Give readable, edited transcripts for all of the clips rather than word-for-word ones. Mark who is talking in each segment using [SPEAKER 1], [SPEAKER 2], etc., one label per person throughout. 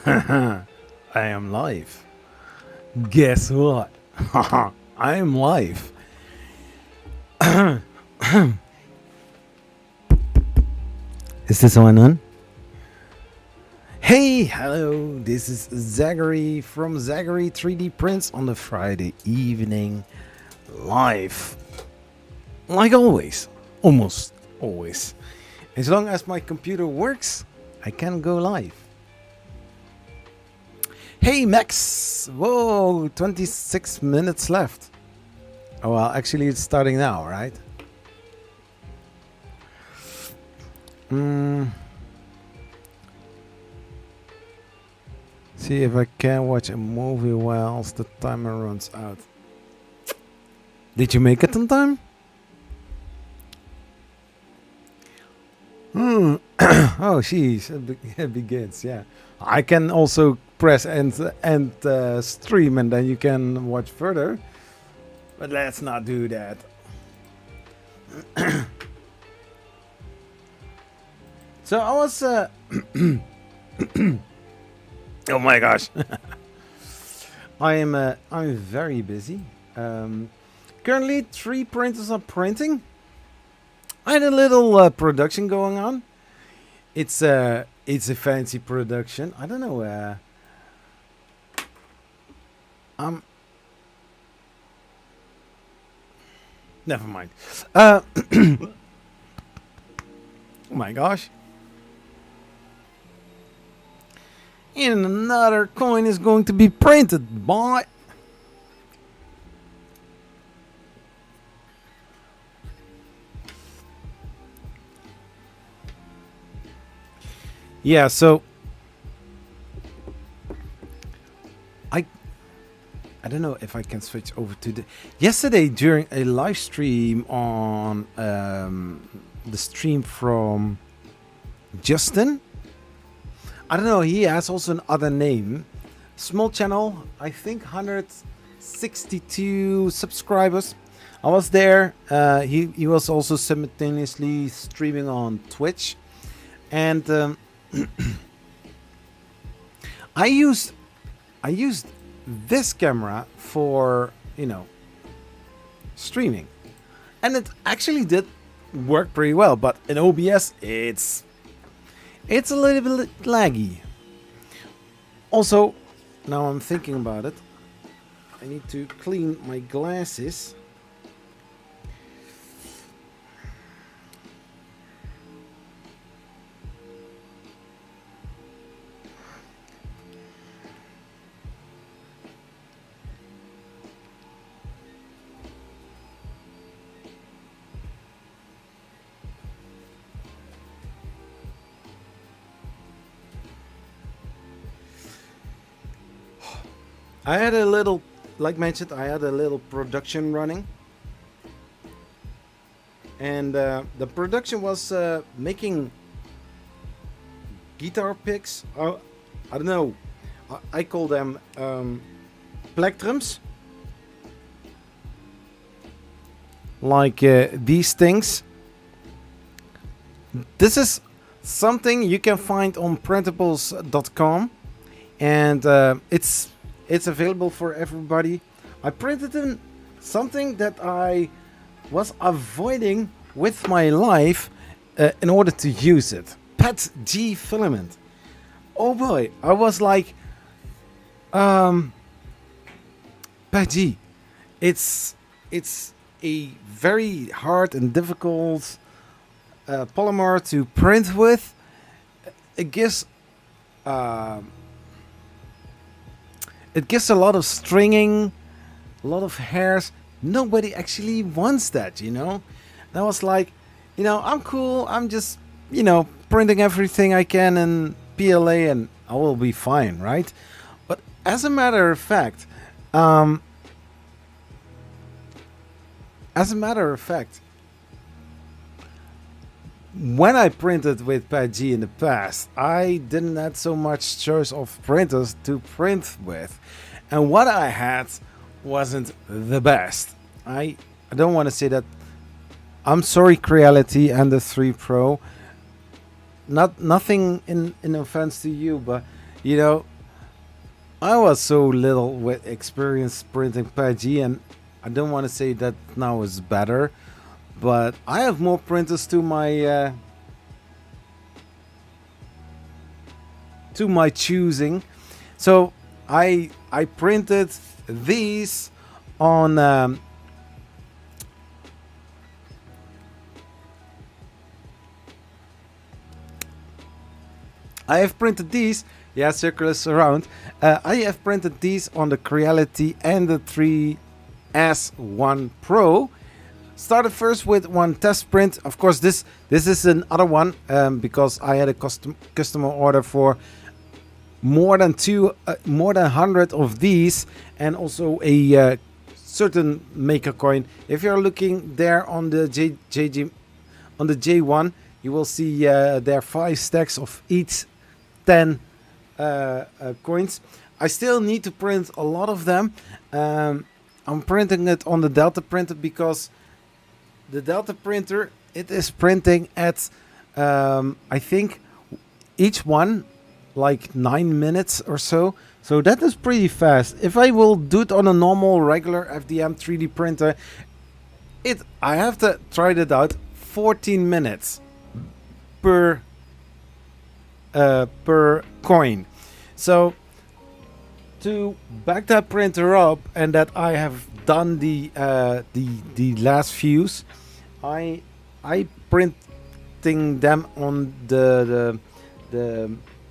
[SPEAKER 1] I am live. Guess what? I am live. Is this one on? Hey, hello. This is Zachary from Zachary 3D Prints on the Friday evening live. Like always. Almost always. As long as my computer works, I can go live. Hey Max! Whoa, 26 minutes left. Oh well, actually it's starting now, right? See if I can watch a movie whilst the timer runs out. Did you make it on time? Oh, sheesh, it begins, yeah. I can also press end stream and then you can watch further. But let's not do that. So I was... oh my gosh. I'm very busy. Currently 3 printers are printing. I had a little production going on. It's a fancy production. I don't know. Never mind. Oh my gosh. And another coin is going to be printed, boy. Yeah, so I don't know if I can switch over to the... Yesterday during a live stream on the stream from Justin. I don't know, he has also another name. Small channel, I think 162 subscribers. I was there. He was also simultaneously streaming on Twitch. And I used this camera for, you know, streaming, and it actually did work pretty well, but in OBS it's a little bit laggy. Also, now I'm thinking about it, I need to clean my glasses. I had a little, like mentioned, I had a little production running. And the production was making guitar picks. I don't know. I call them plectrums. Like these things. This is something you can find on printables.com. And it's available for everybody. I printed in something that I was avoiding with my life in order to use it. PET G filament. Oh boy, I was like, PET G. It's a very hard and difficult polymer to print with. It gives a lot of stringing, a lot of hairs. Nobody actually wants that, you know. And I was like, you know, I'm cool. I'm just, you know, printing everything I can in PLA and I will be fine, right? But as a matter of fact, when I printed with PET-G in the past, I didn't have so much choice of printers to print with. And what I had wasn't the best. I don't want to say that. I'm sorry, Creality and the 3 Pro. Nothing in offense to you, but you know, I was so little with experience printing PG, and I don't want to say that now is better, but I have more printers to my choosing. So I printed these on I have printed these. Yeah, circulars around. I have printed these on the Creality and the 3S1 Pro. Started first with one test print. Of course, this is another one because I had a customer order for more than 100 of these, and also a certain maker coin. If you're looking there on the on the J1, you will see there are 5 stacks of each 10 coins. I still need to print a lot of them. I'm printing it on the Delta printer because the Delta printer, it is printing at I think each one like 9 minutes or so. So that is pretty fast. If I will do it on a normal regular FDM 3D printer, I have to try it out 14 minutes per coin. So to back that printer up, and that I have done the last fuse, I printing them on the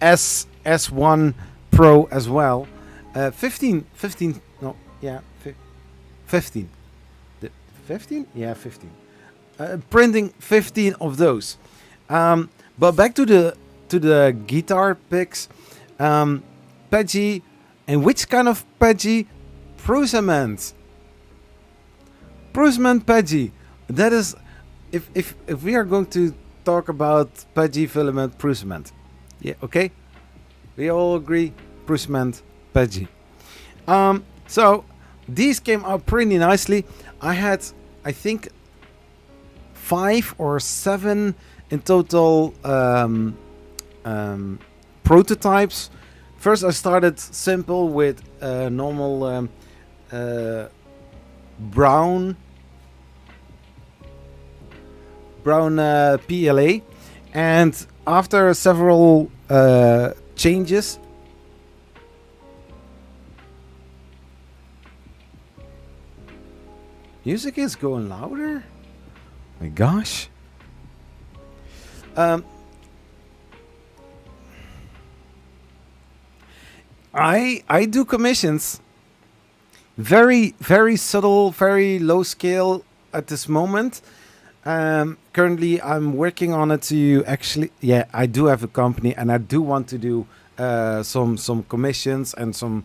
[SPEAKER 1] S1 Pro as well. 15 no, yeah, 15. 15? Yeah, 15. Printing 15 of those. But back to the guitar picks. Peggy, and which kind of Peggy? Prusament. Prusament Peggy. That is, if we are going to talk about Peggy filament, Prusament. Yeah, okay. We all agree, Prusament Peggy. So these came out pretty nicely. I had, I think, 5 or 7 in total prototypes. First I started simple with normal brown PLA, and after several changes, music is going louder. My gosh. I do commissions, very subtle, very low scale at this moment. Currently I'm working on it to actually, yeah, I do have a company, and I do want to do some commissions and some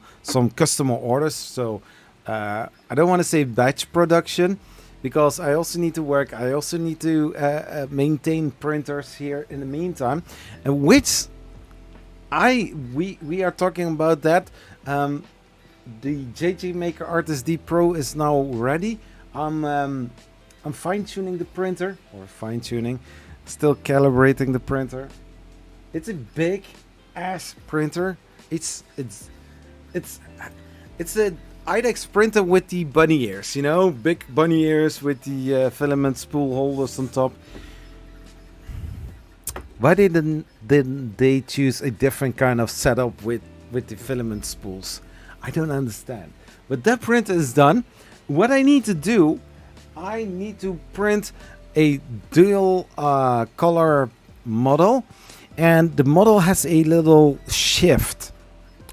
[SPEAKER 1] customer orders. So I don't want to say batch production, because I also need to work. I also need to maintain printers here in the meantime, and which we are talking about that. The JJ Maker Artist D Pro is now ready. I'm fine-tuning the printer, or still calibrating the printer. It's a big ass printer. It's a IDEX printer with the bunny ears, you know, big bunny ears with the filament spool holders on top. Why didn't they choose a different kind of setup with the filament spools? I don't understand. But that printer is done. What I need to do, I need to print a dual color model, and the model has a little shift,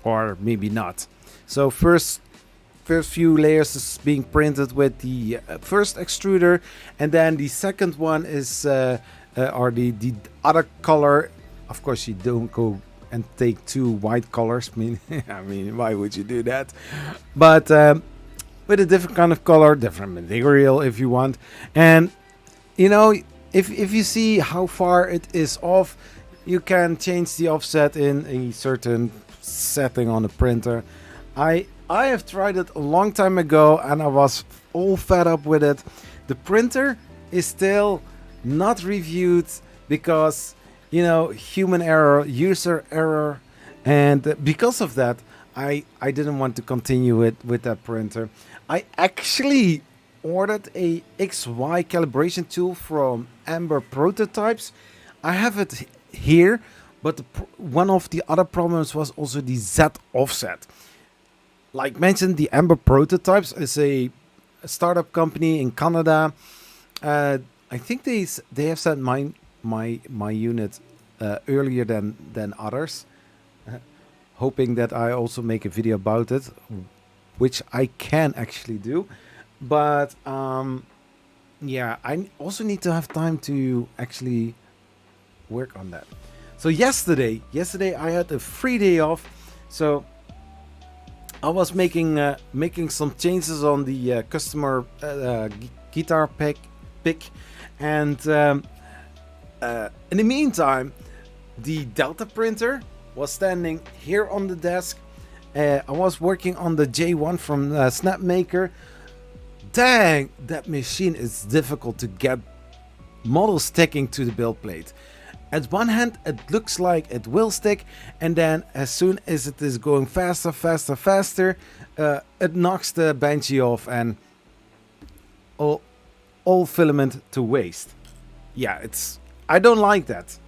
[SPEAKER 1] or maybe not. So first few layers is being printed with the first extruder, and then the second one is or the other color. Of course, you don't go and take 2 white colors. I mean, why would you do that? But with a different kind of color, different material if you want. And you know, if you see how far it is off, you can change the offset in a certain setting on the printer. I have tried it a long time ago, and I was all fed up with it. The printer is still not reviewed because, you know, human error, user error, and because of that, I didn't want to continue it with that printer. I actually ordered a XY calibration tool from Amber Prototypes. I have it here, but one of the other problems was also the Z offset. Like mentioned, the Amber Prototypes is a startup company in Canada. I think they have sent my unit earlier than others, hoping that I also make a video about it, which I can actually do. But yeah, I also need to have time to actually work on that. So yesterday I had a free day off, so I was making some changes on the customer guitar pick, and in the meantime, the Delta printer was standing here on the desk. I was working on the J1 from Snapmaker. Dang, that machine is difficult to get models sticking to the build plate. At one hand, it looks like it will stick, and then as soon as it is going faster, it knocks the Banshee off and all filament to waste. Yeah, I don't like that.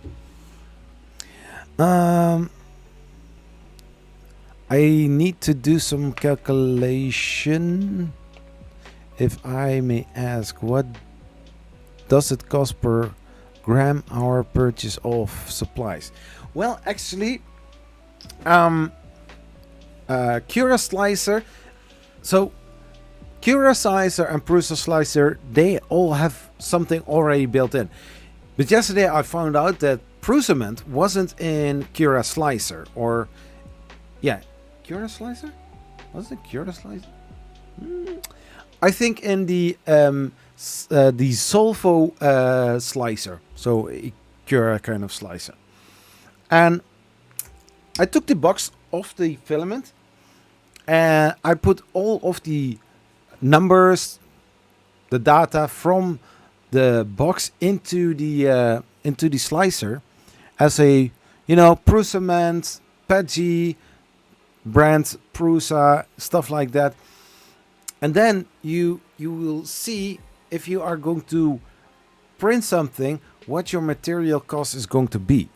[SPEAKER 1] I need to do some calculation. If I may ask, what does it cost per gram hour purchase of supplies? Well, actually, Cura Slicer. So Cura Slicer and Prusa Slicer, they all have something already built in. But yesterday I found out that Prusament wasn't in Cura Slicer, or yeah, Cura Slicer? Was it Cura Slicer? I think in the Solvo slicer, so a Cura kind of slicer. And I took the box off the filament, and I put all of the numbers, the data from the box into the slicer as a, Prusament, Paggi, brand Prusa, stuff like that. And then you will see, if you are going to print something, what your material cost is going to be.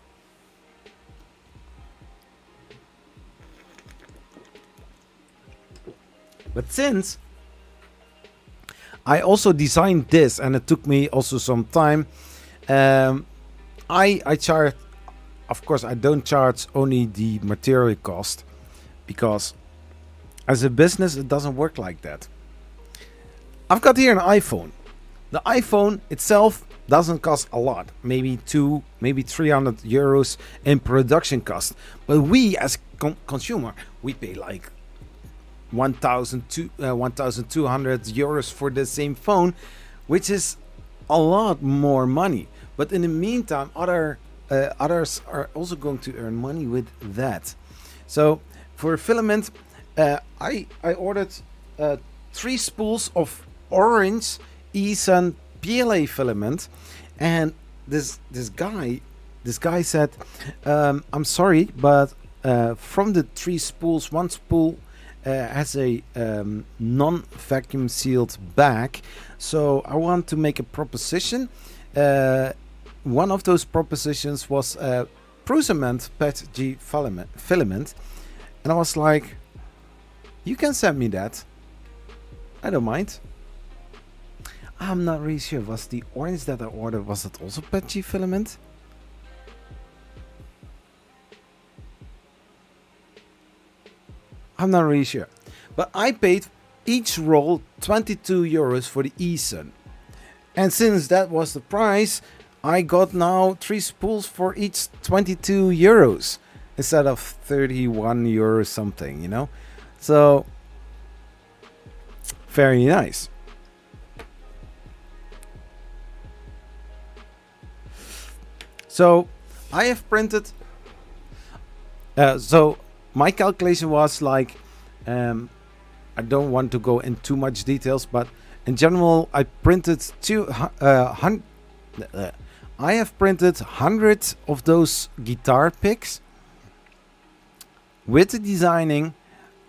[SPEAKER 1] But since I also designed this, and it took me also some time, I charge, of course I don't charge only the material cost, because as a business it doesn't work like that. I've got here an iPhone. The iPhone itself doesn't cost a lot, maybe 300 euros in production cost. But we as consumer, we pay like 1,200 euros for the same phone, which is a lot more money. But in the meantime, others are also going to earn money with that. So for filament, I ordered 3 spools of orange Eason PLA filament, and this guy said, I'm sorry, but from the 3 spools, 1 spool has a non-vacuum sealed bag, so I want to make a proposition. One of those propositions was Prusament Paggi filament, and I was like, you can send me that, I don't mind. I'm not really sure. Was the orange that I ordered, was it also Paggi filament? I'm not really sure. But I paid each roll 22 euros for the Eason. And since that was the price, I got now 3 spools for each 22 euros instead of 31 euros something, So, very nice. So I have printed. So my calculation was like, I don't want to go into too much details, but in general, I printed I have printed 100 of those guitar picks with the designing,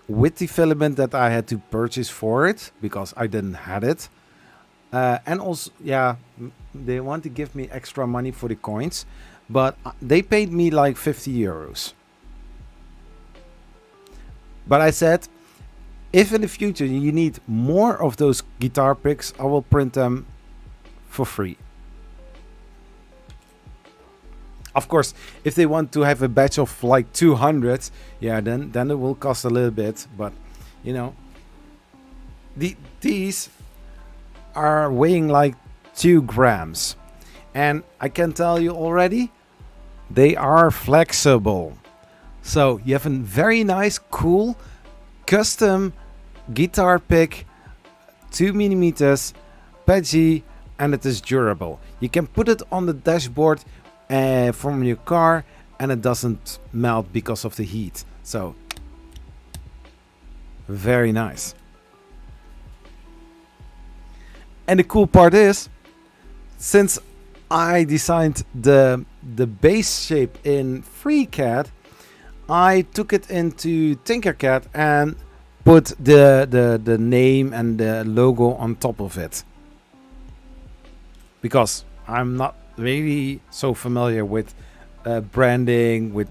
[SPEAKER 1] with the filament that I had to purchase for it because I didn't have it. And also, yeah, they want to give me extra money for the coins, but they paid me like 50 euros. But I said, if in the future you need more of those guitar picks, I will print them for free. Of course, if they want to have a batch of like 200, yeah, then it will cost a little bit. But, you know, these are weighing like 2 grams. And I can tell you already, they are flexible. So you have a very nice, cool, custom guitar pick, 2mm, patchy, and it is durable. You can put it on the dashboard from your car and it doesn't melt because of the heat. So very nice. And the cool part is, since I designed the bass shape in FreeCAD, I took it into Tinkercad and put the name and the logo on top of it, because I'm not really so familiar with branding with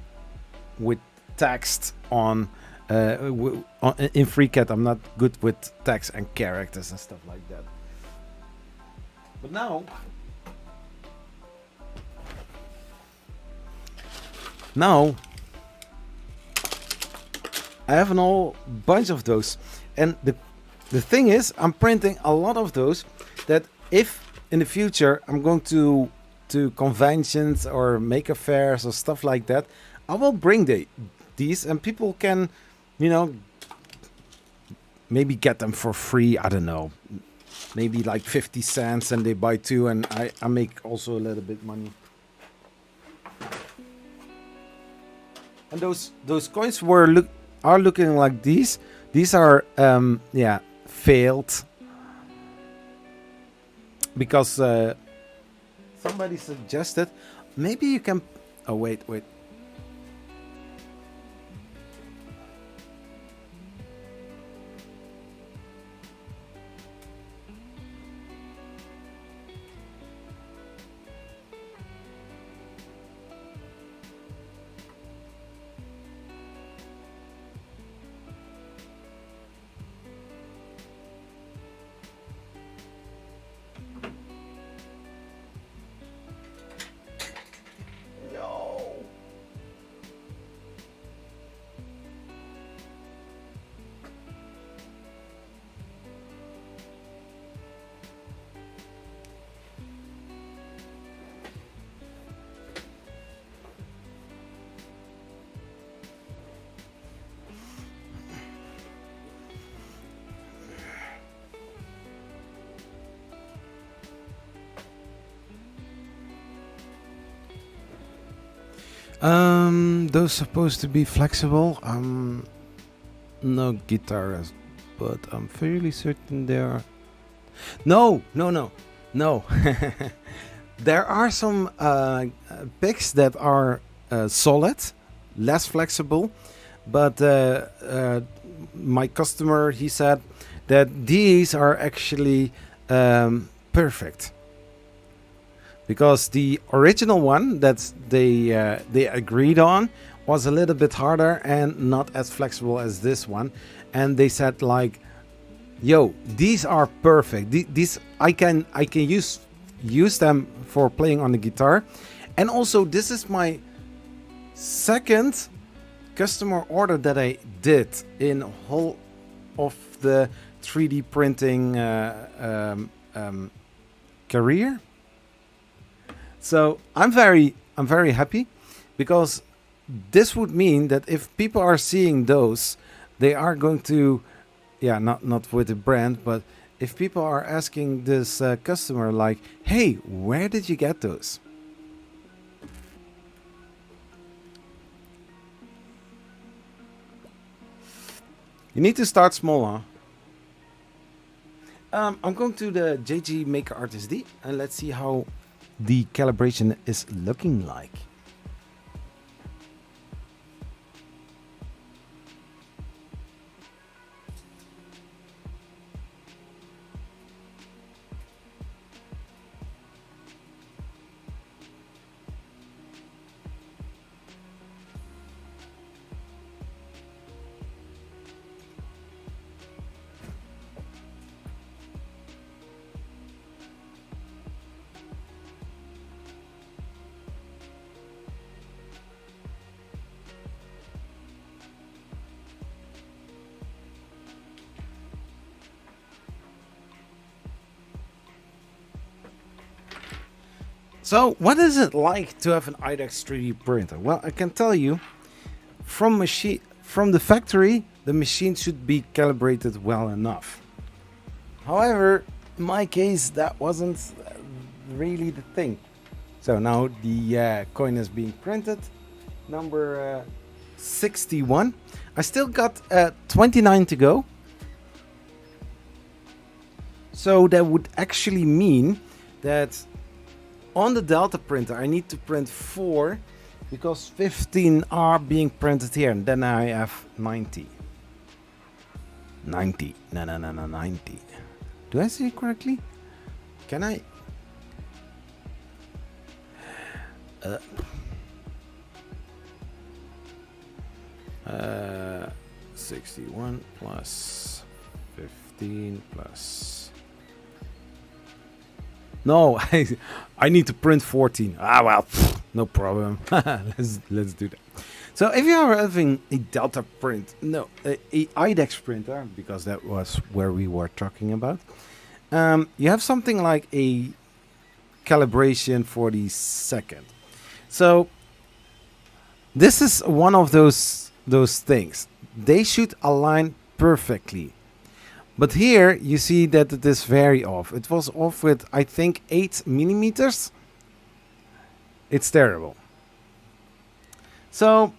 [SPEAKER 1] text on in FreeCAD. I'm not good with text and characters and stuff like that. But now I have a whole bunch of those, and the thing is, I'm printing a lot of those that if in the future I'm going to conventions or maker fairs or stuff like that, I will bring these and people can, you know, maybe get them for free. I don't know, maybe like 50 cents, and they buy 2, and I make also a little bit money. And those coins are looking like these. These are yeah, failed because somebody suggested maybe you can. Oh wait. Those supposed to be flexible. No guitars, but I'm fairly certain they are. No. There are some picks that are solid, less flexible, but my customer, he said that these are actually perfect. Because the original one that they agreed on was a little bit harder and not as flexible as this one, and they said like, "Yo, these are perfect. These I can use them for playing on the guitar." And also, this is my second customer order that I did in whole of the 3D printing career. So I'm very happy, because this would mean that if people are seeing those, they are going to, yeah, not with the brand, but if people are asking this customer like, "Hey, where did you get those?" You need to start small, huh? I'm going to the JG Maker Artist D, and let's see how the calibration is looking like. So what is it like to have an IDEX 3D printer? Well, I can tell you from the factory, the machine should be calibrated well enough. However, in my case, that wasn't really the thing. So now the coin is being printed, number 61. I still got 29 to go. So that would actually mean that on the Delta printer I need to print 4 because 15 are being printed here, and then I have 90. 90. No, 90. Do I see it correctly? Can I? 61 plus 15 plus. No, I need to print 14. Ah, well, no problem. let's do that. So if you are having a Delta print, no, a IDEX printer, because that was where we were talking about, you have something like a calibration for the second. So this is one of those things. They should align perfectly. But here you see that it is very off. It was off with, I think, 8 millimeters. It's terrible. So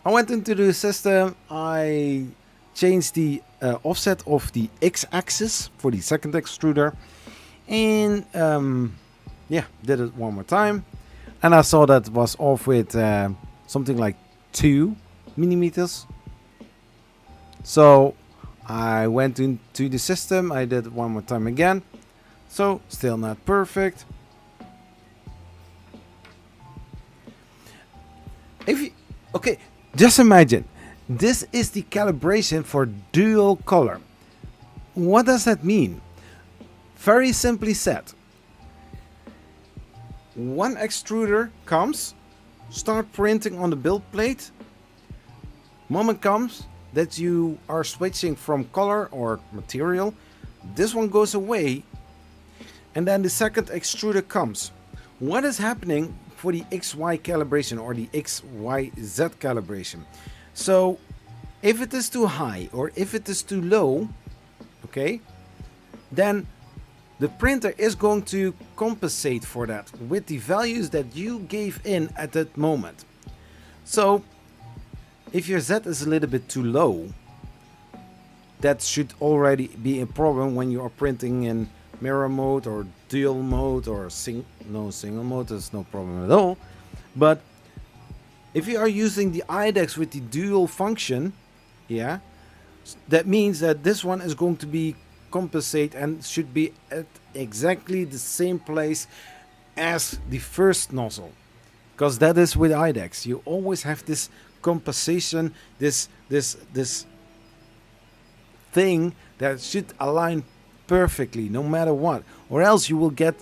[SPEAKER 1] I went into the system. I changed the offset of the x-axis for the second extruder. And yeah, did it one more time. And I saw that it was off with something like 2 millimeters. So I went into the system, I did it one more time again. So still not perfect. Okay, just imagine, this is the calibration for dual color. What does that mean? Very simply said, one extruder comes, start printing on the build plate. Moment comes that you are switching from color or material, this one goes away, and then the second extruder comes. What is happening for the XY calibration or the XYZ calibration? So if it is too high or if it is too low, okay, then the printer is going to compensate for that with the values that you gave in at that moment. So if your Z is a little bit too low, that should already be a problem when you are printing in mirror mode or dual mode or single mode. There's no problem at all. But if you are using the IDEX with the dual function, yeah, that means that this one is going to be compensate and should be at exactly the same place as the first nozzle, because that is with IDEX. You always have this compensation, this thing that should align perfectly no matter what, or else you will get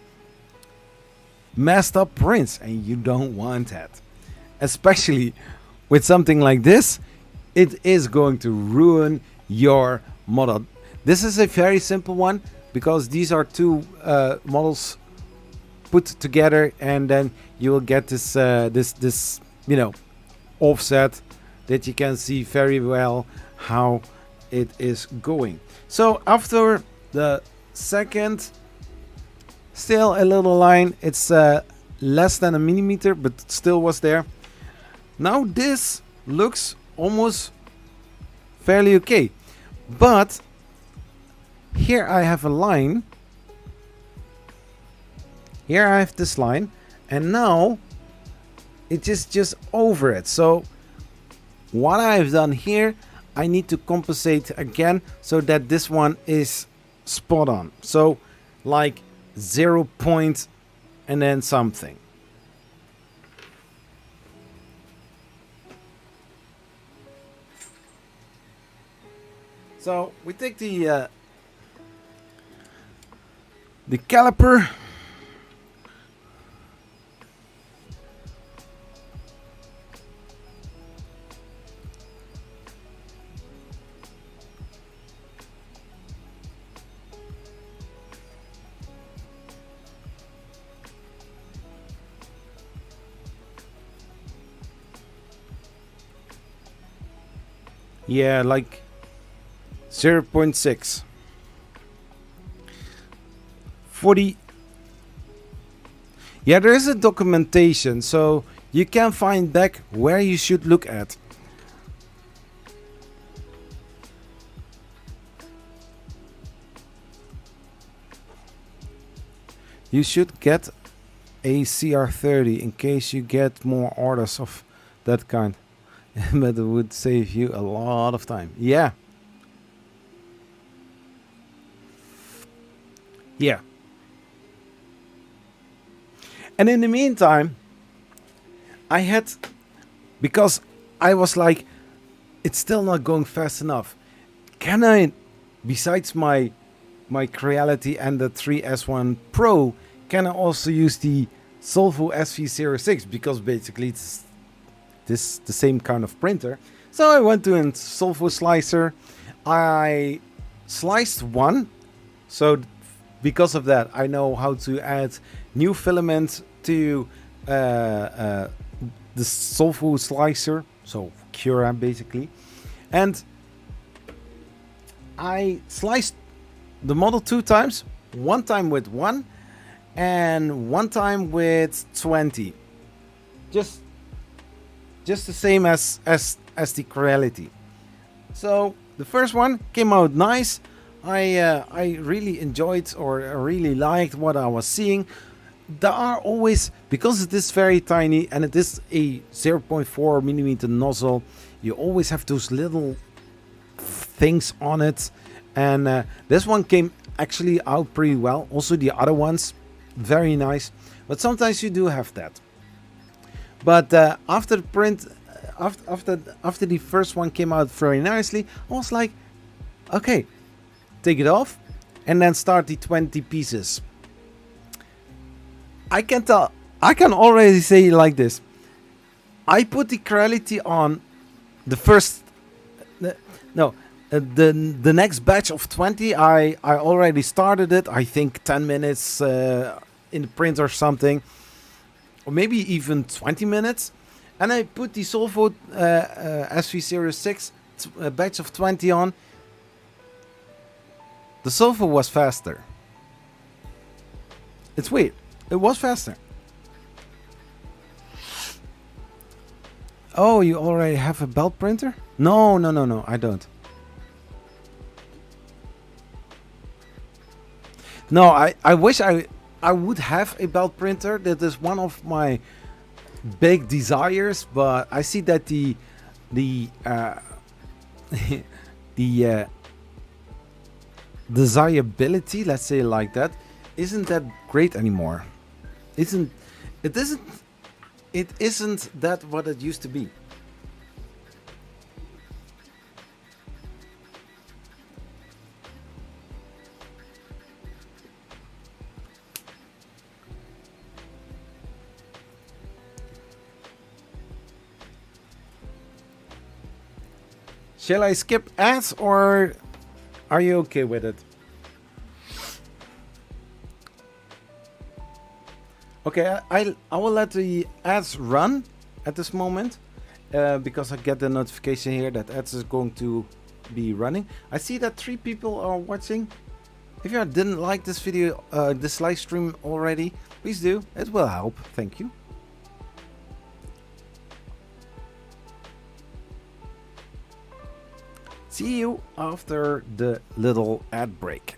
[SPEAKER 1] messed up prints, and you don't want that. Especially with something like this, it is going to ruin your model. This is a very simple one because these are two models put together, and then you will get this this offset that you can see very well how it is going. So after the second, still a little line. It's less than a millimeter, but still was there. Now this looks almost fairly okay, but here I have a line. Here I have this line, and now it is just over it. So what I've done here, I need to compensate again so that this one is spot on. So like 0 point and then something. So we take the caliper. Yeah, like 0.6. 40. Yeah, there is a documentation, so you can find back where you should look at. You should get a CR30 in case you get more orders of that kind. But it would save you a lot of time. Yeah. Yeah. And in the meantime, I had, because I was like, it's still not going fast enough. Can I, besides my Creality and the 3S1 Pro, can I also use the Solvo SV06? Because basically it's the same kind of printer. So I went to a Solvo slicer. I sliced one. So because of that, I know how to add new filament to the Solvo slicer. So Cura basically. And I sliced the model 2 times. One time with 1 and one time with 20. Just the same as the Creality. So the first one came out nice. I really enjoyed, or I really liked what I was seeing. There are always, because it is very tiny and it is a 0.4 millimeter nozzle, you always have those little things on it. And this one came actually out pretty well. Also the other ones, very nice. But sometimes you do have that. But after the print, after the first one came out very nicely, I was like, okay, take it off and then start the 20 pieces. I can already say it like this. I put the Creality on the first, the next batch of 20. I already started it. I think 10 minutes in the print or something, or maybe even 20 minutes. And I put the Solvo SV06 batch of 20 on. The Solvo was faster. It's weird. It was faster. Oh, you already have a belt printer? No, I don't. No, I wish I would have a belt printer. That is one of my big desires, but I see that the desirability, let's say it like that, isn't that great anymore. It isn't that what it used to be. Shall I skip ads or are you okay with it? Okay, I will let the ads run at this moment because I get the notification here that ads is going to be running. I see that 3 people are watching. If you didn't like this video, this live stream already, please do. It will help. Thank you. See you after the little ad break.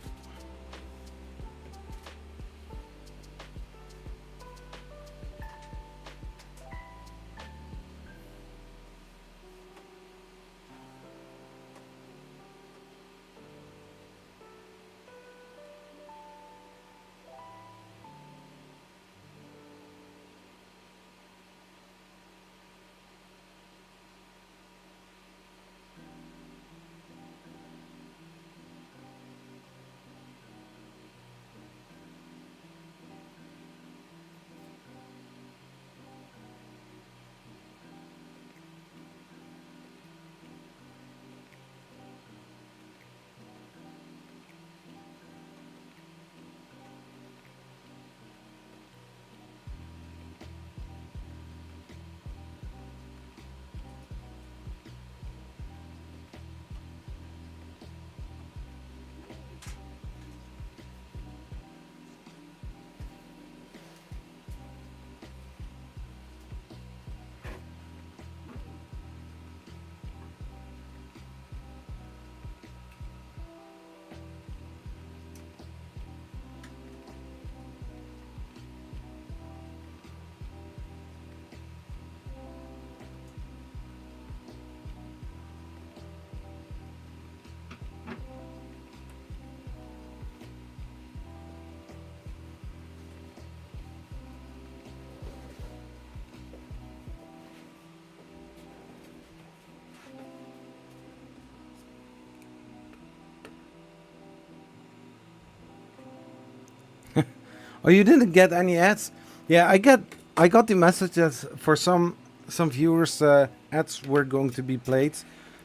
[SPEAKER 1] Oh, you didn't get any ads? Yeah, I got the messages for some viewers. Ads were going to be played,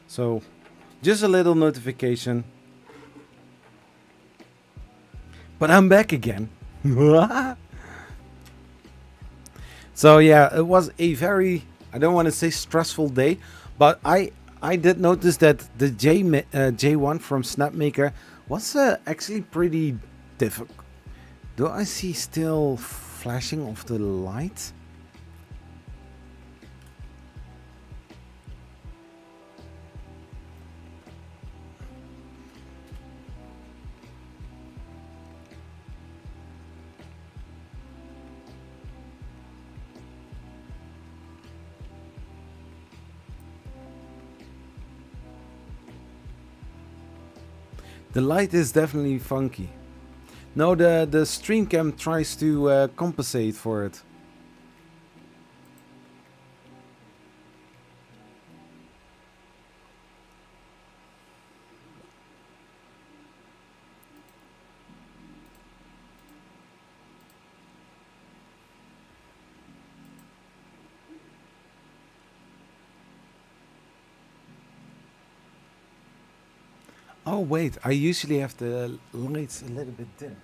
[SPEAKER 1] so just a little notification. But I'm back again. So yeah, it was a very, I don't want to say stressful day, but I did notice that the J1 from Snapmaker was actually pretty difficult. Do I see still flashing of the light? The light is definitely funky. No, the stream cam tries to compensate for it. Oh wait, I usually have the lights a little bit dim.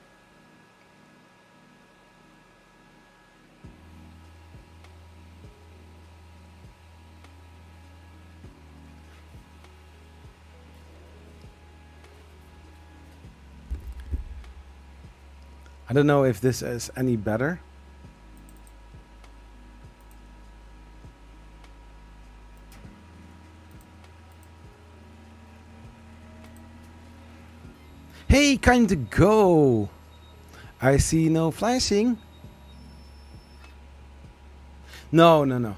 [SPEAKER 1] I don't know if this is any better. Hey, kind of go. I see no flashing. No, no, no.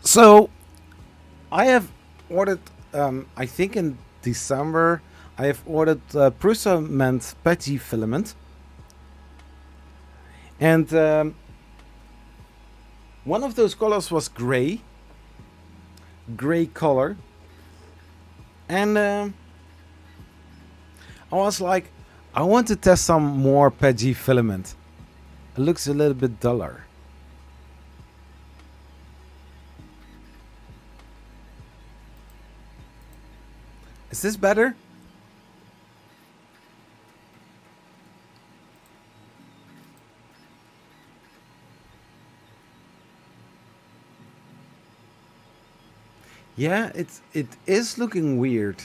[SPEAKER 1] So I have ordered, I think in December, I have ordered Prusa Ment Patchy filament. And one of those colors was gray color. And I was like, I want to test some more Peggy filament. It looks a little bit duller. Is this better? Yeah, it is looking weird.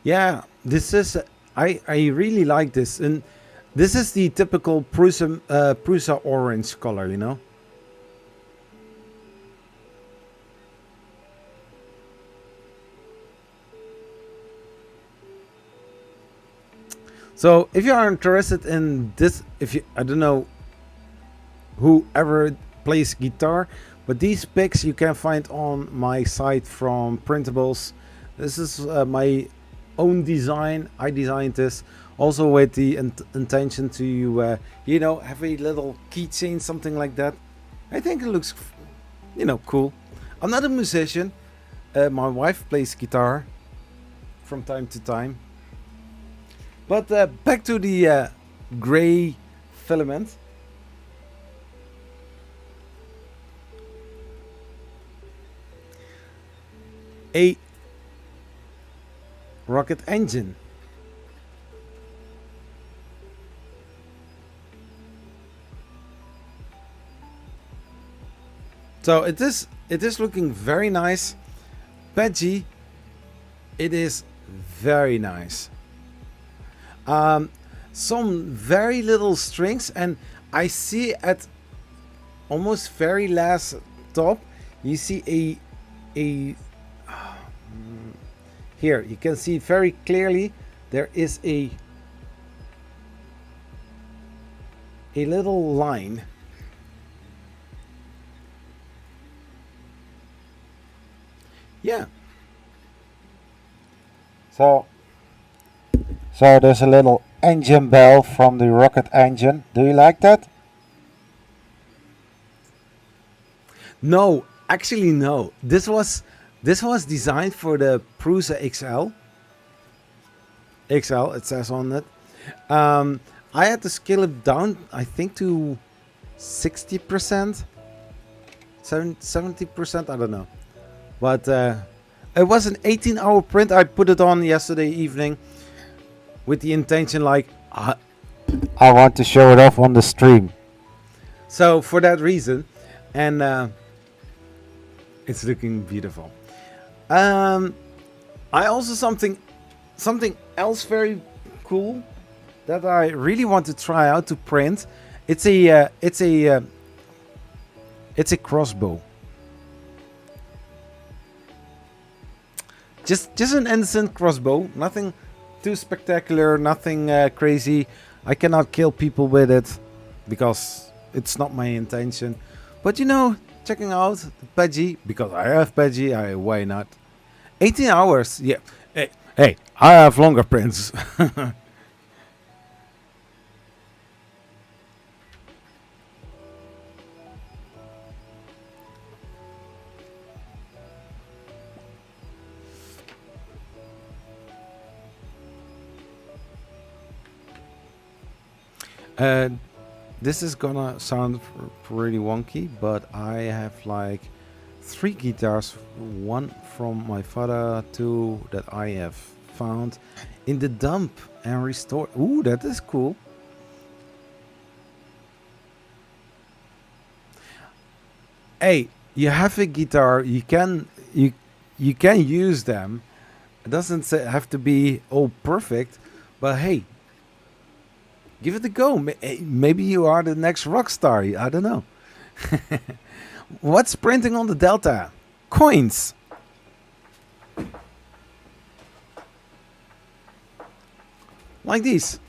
[SPEAKER 1] Yeah, this is I really like this, and this is the typical Prusa orange color, you know. So if you are interested in this, if you, I don't know whoever plays guitar, but these pics you can find on my site from Printables. This is my own design. I designed this also with the intention to you know, have a little keychain, something like that. I think it looks, you know, cool. I'm not a musician. My wife plays guitar from time to time. But back to the gray filament. A rocket engine. So it is looking very nice. Peggy, it is very nice. Some very little strings, and I see at almost very last top you see a here you can see very clearly there is a little line. Yeah, So, so there's a little engine bell from the rocket engine. Do you like that? No, actually no. This was designed for the Prusa XL. XL, it says on it. I had to scale it down, I think, to 60%, 70%. I don't know, but it was an 18-hour print. I put it on yesterday evening with the intention, like, I want to show it off on the stream. So for that reason, and it's looking beautiful. I also something else very cool that I really want to try out to print. It's a crossbow. Just an innocent crossbow. Nothing too spectacular. Nothing crazy. I cannot kill people with it because it's not my intention. But you know, checking out the Peggy, because I have Peggy. Why not? 18 hours. Yeah. Hey, I have longer prints. This is gonna sound pretty wonky, but I have like 3 guitars, one from my father, 2 that I have found in the dump and restored. Ooh, that is cool. Hey, you have a guitar, you can use them. It doesn't have to be all perfect, but hey, give it a go. Maybe you are the next rock star. I don't know. What's printing on the Delta? Coins. Like these.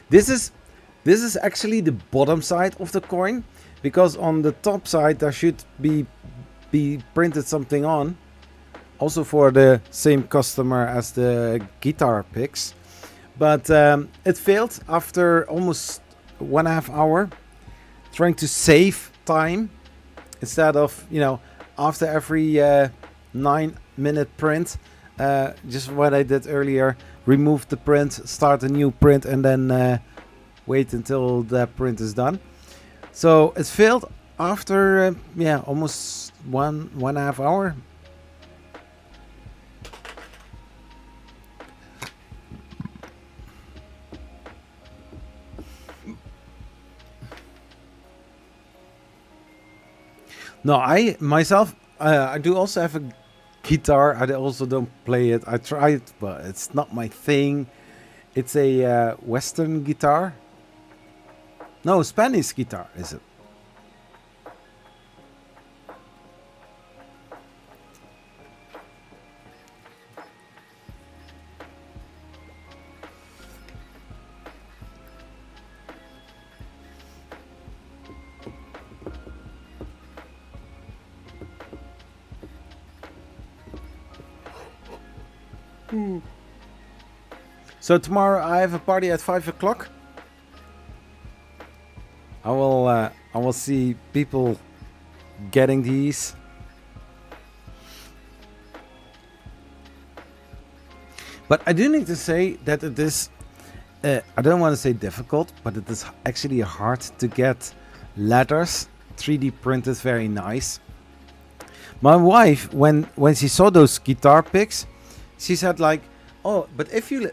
[SPEAKER 1] This is actually the bottom side of the coin, because on the top side there should be printed something on. Also for the same customer as the guitar picks. But it failed after almost 1.5 hours, trying to save time instead of, you know, after every 9-minute print, just what I did earlier, remove the print, start a new print, and then wait until the print is done. So it failed after almost 1.5 hours. No, I myself, I do also have a guitar. I also don't play it. I tried, but it's not my thing. It's a Western guitar. No, Spanish guitar, is it? So tomorrow I have a party at 5 o'clock. I will see people getting these. But I do need to say that it is, I don't want to say difficult, but it is actually hard to get letters 3D printed very nice. My wife, when she saw those guitar picks, she said like, oh, but if you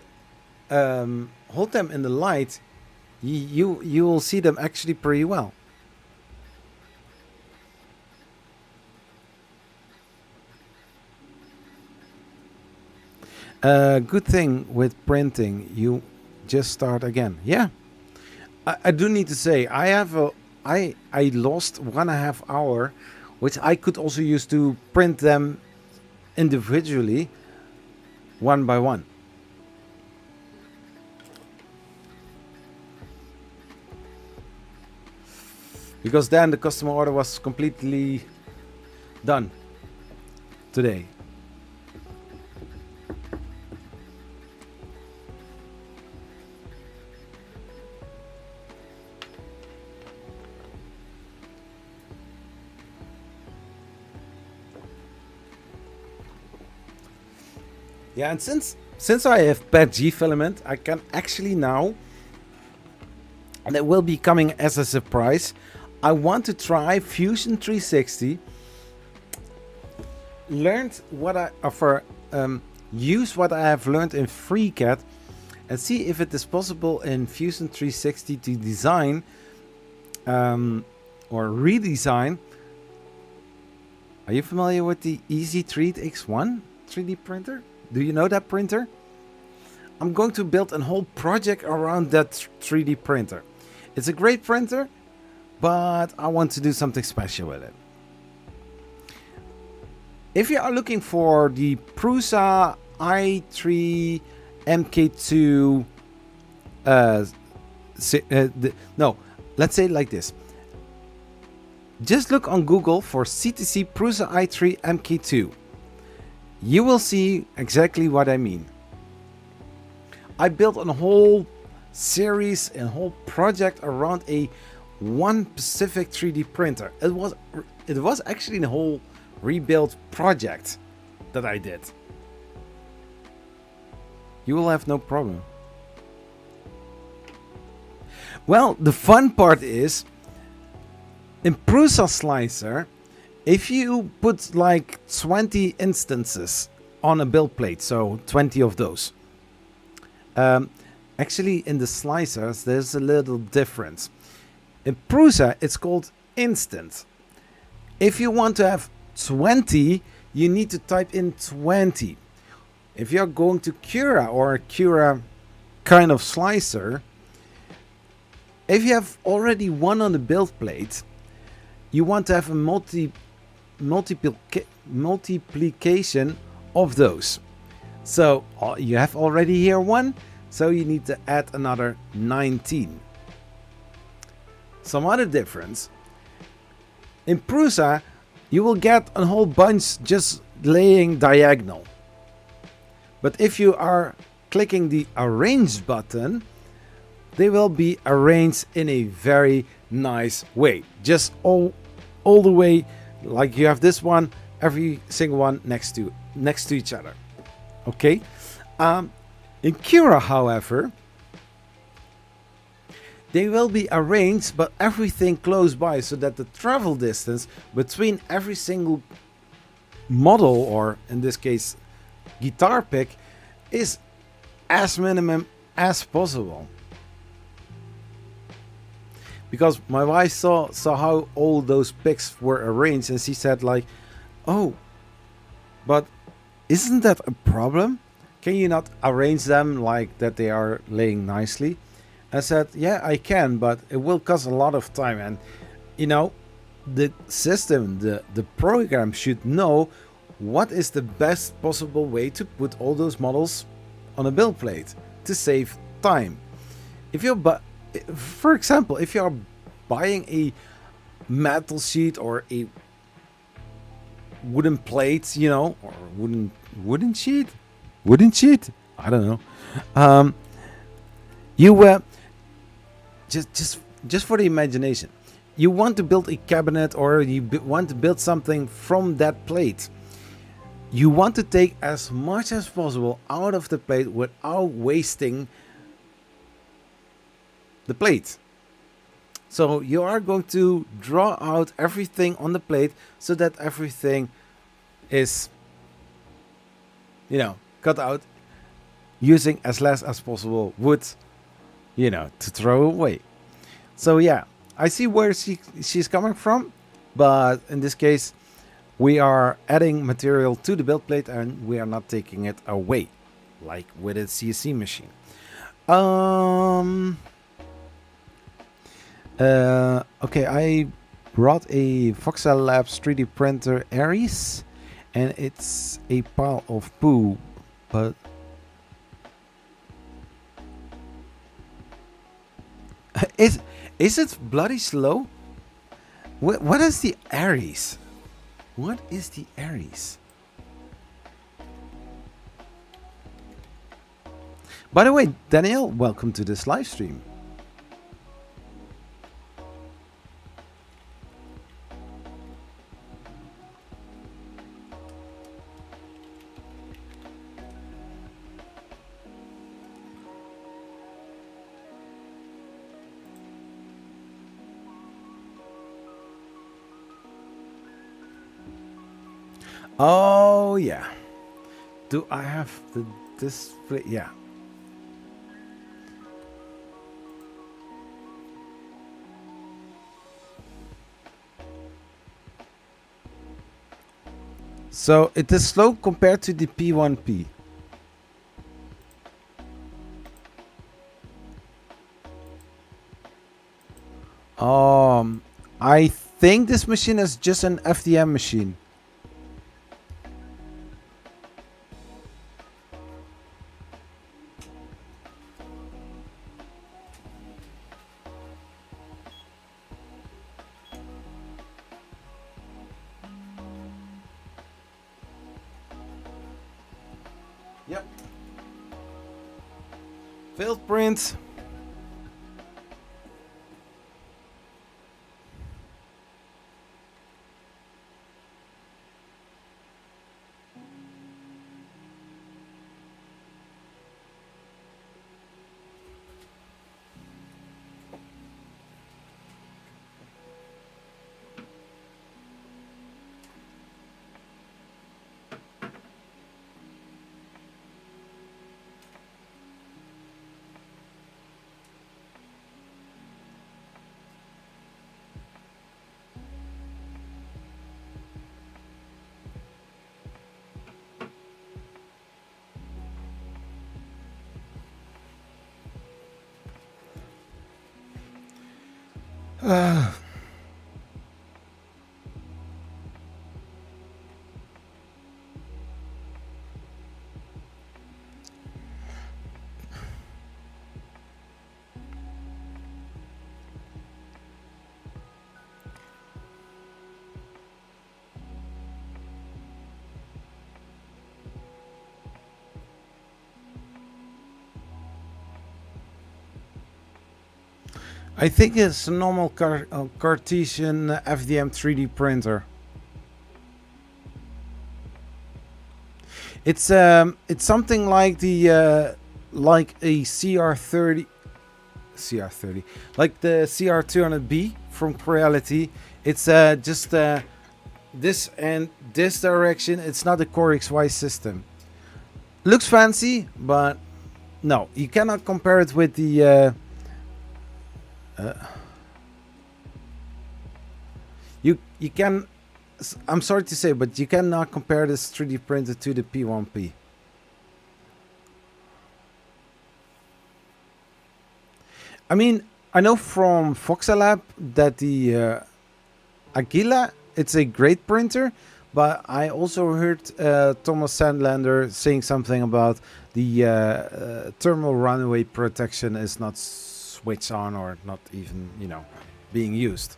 [SPEAKER 1] hold them in the light, you will see them actually pretty well. Good thing with printing, you just start again. Yeah, I do need to say I lost 1.5 hours, which I could also use to print them individually, one by one. Because then the customer order was completely done today. Yeah, and since I have bad G filament, I can actually now, and it will be coming as a surprise, I want to try Fusion 360. Learned what I offer, use what I have learned in FreeCAD, and see if it is possible in Fusion 360 to design or redesign. Are you familiar with the Easy Treat X1 3D printer? Do you know that printer? I'm going to build a whole project around that 3D printer. It's a great printer, but I want to do something special with it. If you are looking for the Prusa i3 MK2, no, let's say it like this. Just look on Google for CTC Prusa i3 MK2. You will see exactly what I mean. I built a whole series and whole project around a one specific 3D printer. It was actually a whole rebuild project that I did. You will have no problem. Well, the fun part is in Prusa Slicer, if you put like 20 instances on a build plate, so 20 of those. Actually, in the slicers, there's a little difference. In Prusa, it's called instant. If you want to have 20, you need to type in 20. If you're going to Cura or a Cura kind of slicer, if you have already one on the build plate, you want to have a multiplication of those. So you have already here one, so you need to add another 19. Some other difference. In Prusa, you will get a whole bunch just laying diagonal. But if you are clicking the arrange button, they will be arranged in a very nice way. Just all the way, like you have this one, every single one next to each other. Okay. In Cura, however, they will be arranged, but everything close by, so that the travel distance between every single model, or in this case guitar pick, is as minimum as possible. Because my wife saw how all those picks were arranged, and she said like, oh, but isn't that a problem? Can you not arrange them like that they are laying nicely? I said, yeah, I can, but it will cost a lot of time. And, you know, the system, the program should know what is the best possible way to put all those models on a build plate to save time. If you're, for example, if you are buying a metal sheet or a wooden plate, you know, or wooden sheet, I don't know. You just for the imagination, you want to build a cabinet, or you want to build something from that plate. You want to take as much as possible out of the plate without wasting the plate. So you are going to draw out everything on the plate so that everything is, you know, cut out, using as less as possible wood, you know, to throw away. So yeah, I see where she's coming from, but in this case, we are adding material to the build plate and we are not taking it away, like with a CNC machine. Okay, I brought a Voxel Labs 3D printer Aries, and it's a pile of poo, but is it bloody slow? What is the Aries? What is the Aries? By the way, Daniel, welcome to this live stream. Oh yeah. Do I have the display? Yeah. So it is slow compared to the P1P. I think this machine is just an FDM machine. Yep. Failed print. I think it's a normal Cartesian FDM 3D printer. It's something like the like a CR30, like the CR200B from Creality. It's just this and this direction. It's not a Core XY system. Looks fancy, but no, you cannot compare it with the. You can. I'm sorry to say, but you cannot compare this 3D printer to the P1P. I mean, I know from Voxelab that the Aguila, it's a great printer, but I also heard Thomas Sandlander saying something about the thermal runaway protection is not switched on or not even, being used.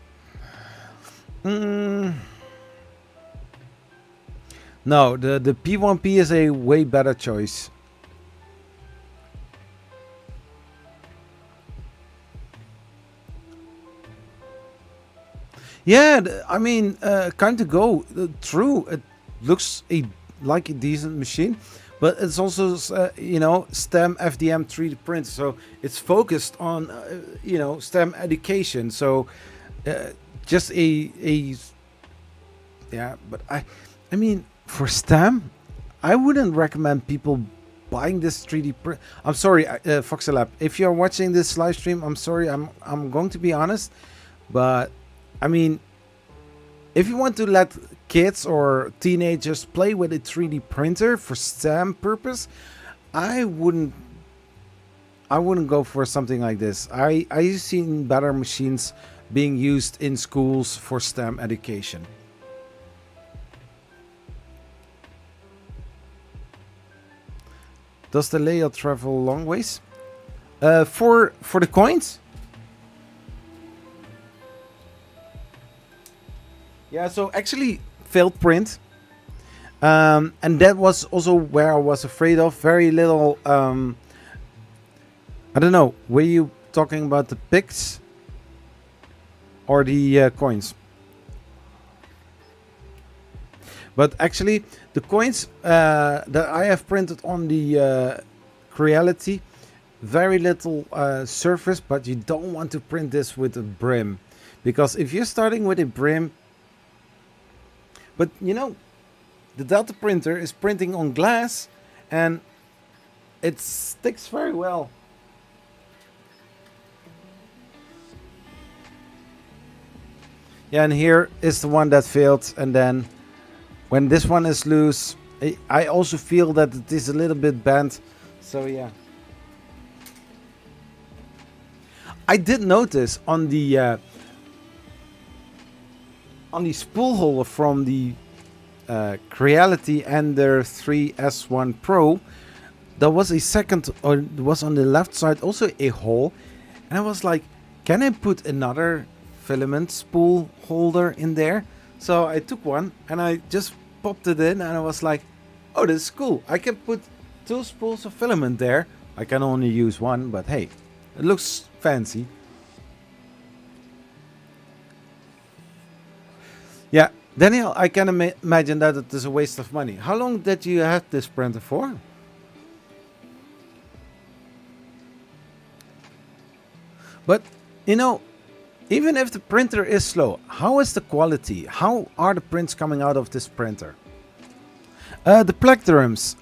[SPEAKER 1] No, the P1P is a way better choice. Yeah, I mean, kind of go true. It looks like a decent machine, but it's also STEM FDM 3D print, so it's focused on STEM education. So just a yeah, but I mean, for STEM, I wouldn't recommend people buying this 3D print. I'm sorry, Voxelab, if you're watching this live stream, I'm sorry, I'm going to be honest, but I mean, if you want to let kids or teenagers play with a 3D printer for STEM purpose, I wouldn't go for something like this. I've seen better machines being used in schools for STEM education. Does the layout travel long ways? For the coins? Yeah, so actually failed print. And that was also where I was afraid of. Very little, I don't know, were you talking about the pics or the coins? But actually, the coins that I have printed on the Creality, very little surface, but you don't want to print this with a brim. Because if you're starting with a brim, but the Delta printer is printing on glass, and it sticks very well. Yeah, and here is the one that failed, and then when this one is loose, I also feel that it is a little bit bent. So yeah, I did notice on the spool holder from the Creality Ender 3S1 Pro, there was a second, or it was on the left side also a hole, and I was like, can I put another filament spool holder in there? So I took one and I just popped it in, and I was like, oh, this is cool. I can put 2 spools of filament there. I can only use one, but hey, it looks fancy. Yeah, Daniel, I can imagine that it is a waste of money. How long did you have this printer for? But, you know, even if the printer is slow, how is the quality? How are the prints coming out of this printer? The plectrums.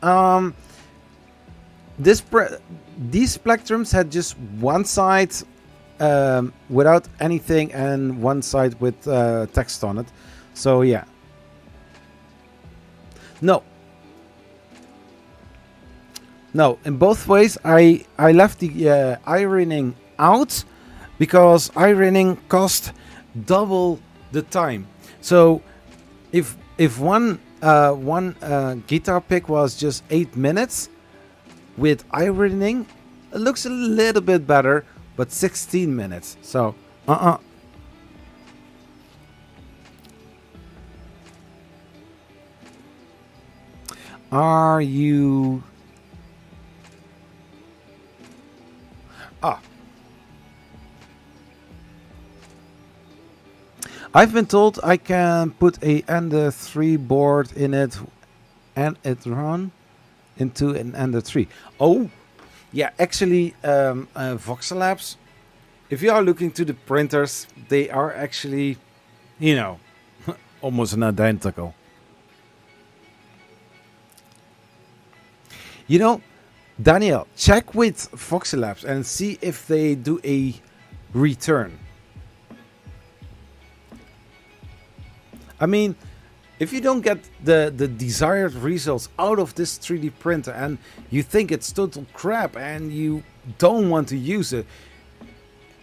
[SPEAKER 1] These plectrums had just one side without anything and one side with text on it. So yeah. No, in both ways I left the ironing out, because ironing cost double the time. So if one guitar pick was just 8 minutes, with ironing it looks a little bit better, but 16 minutes. So Are you... I've been told I can put a Ender 3 board in it and it run into an Ender 3. Oh, yeah, actually, Voxel Labs, if you are looking to the printers, they are actually, you know, almost an identical. You know, Daniel, check with Voxel Labs and see if they do a return. I mean, if you don't get the desired results out of this 3D printer and you think it's total crap and you don't want to use it,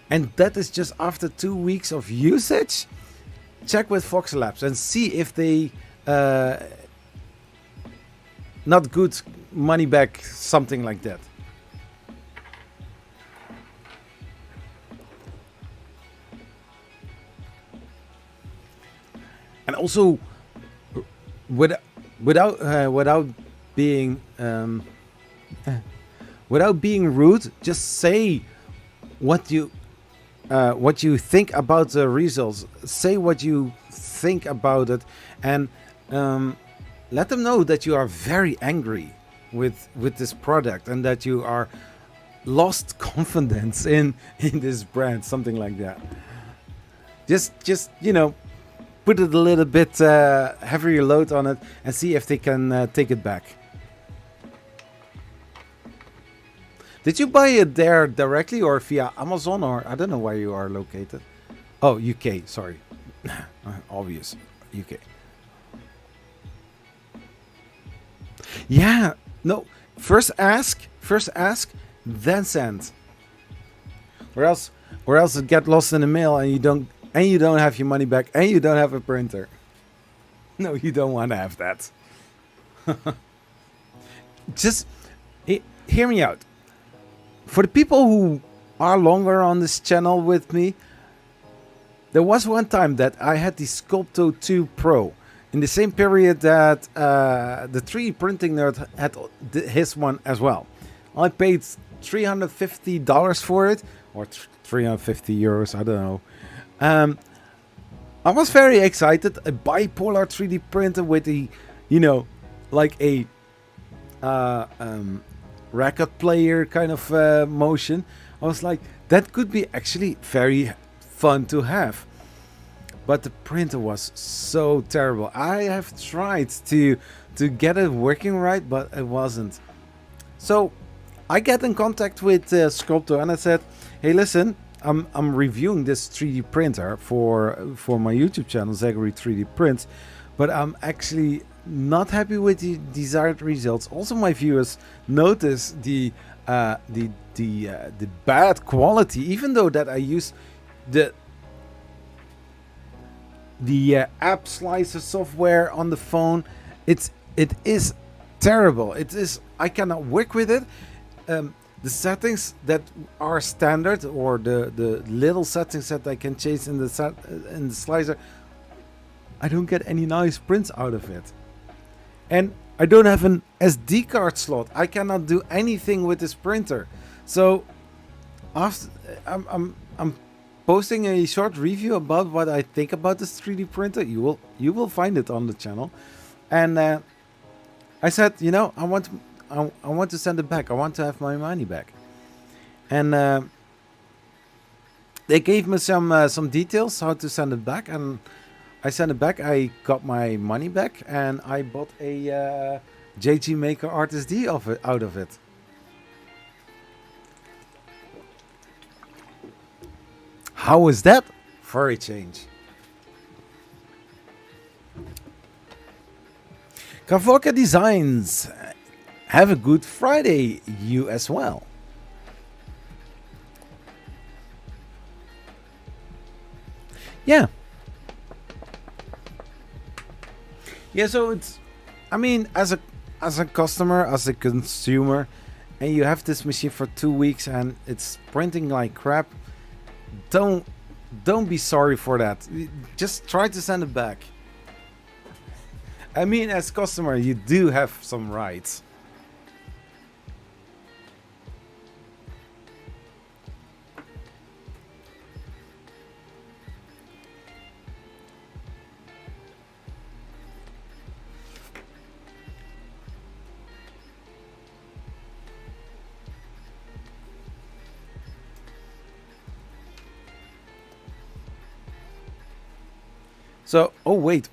[SPEAKER 1] and that is just after 2 weeks of usage, check with Voxel Labs and see if they not good money back, something like that. And also, without being rude, just say what you think about the results. Say what you think about it, and let them know that you are very angry with this product and that you are lost confidence in this brand, something like that. Just you know, put it a little bit heavier load on it and see if they can take it back. Did you buy it there directly or via Amazon, or I don't know where you are located? Oh, UK, sorry. Obvious, UK. Yeah, no, first ask, then send. Or else it get lost in the mail and you don't have your money back and you don't have a printer. No, you don't want to have that. Just hear me out. For the people who are longer on this channel with me, there was one time that I had the Sculpto 2 Pro in the same period that the 3D printing nerd had his one as well. I paid $350 for it, or 350 euros, I don't know. I was very excited. A bipolar 3D printer with a, you know, like a record player kind of motion. I was like, that could be actually very fun to have. but the printer was so terrible. I have tried to get it working right, but it wasn't. So I get in contact with Sculptor and I said, hey, listen, I'm reviewing this 3D printer for my YouTube channel, Zachary 3D Prints, but I'm actually not happy with the desired results. Also, my viewers notice the bad quality, even though that I use the app slicer software on the phone. It is terrible. It is. I cannot work with it. The settings that are standard, or the little settings that I can change in the slicer, I don't get any nice prints out of it. And I don't have an SD card slot. I cannot do anything with this printer. So after I'm posting a short review about what I think about this 3D printer. You will find it on the channel. And I said, you know, I want to send it back. I want to have my money back. And they gave me some details how to send it back, and I sent it back. I got my money back, and I bought a JG Maker Artist D out of it. How is that for a change? Kavoka Designs. Have a good Friday, you as well. Yeah. Yeah, so it's, I mean, as a customer, as a consumer, and you have this machine for 2 weeks and it's printing like crap, don't be sorry for that. Just try to send it back. I mean, as customer, you do have some rights. So, oh wait.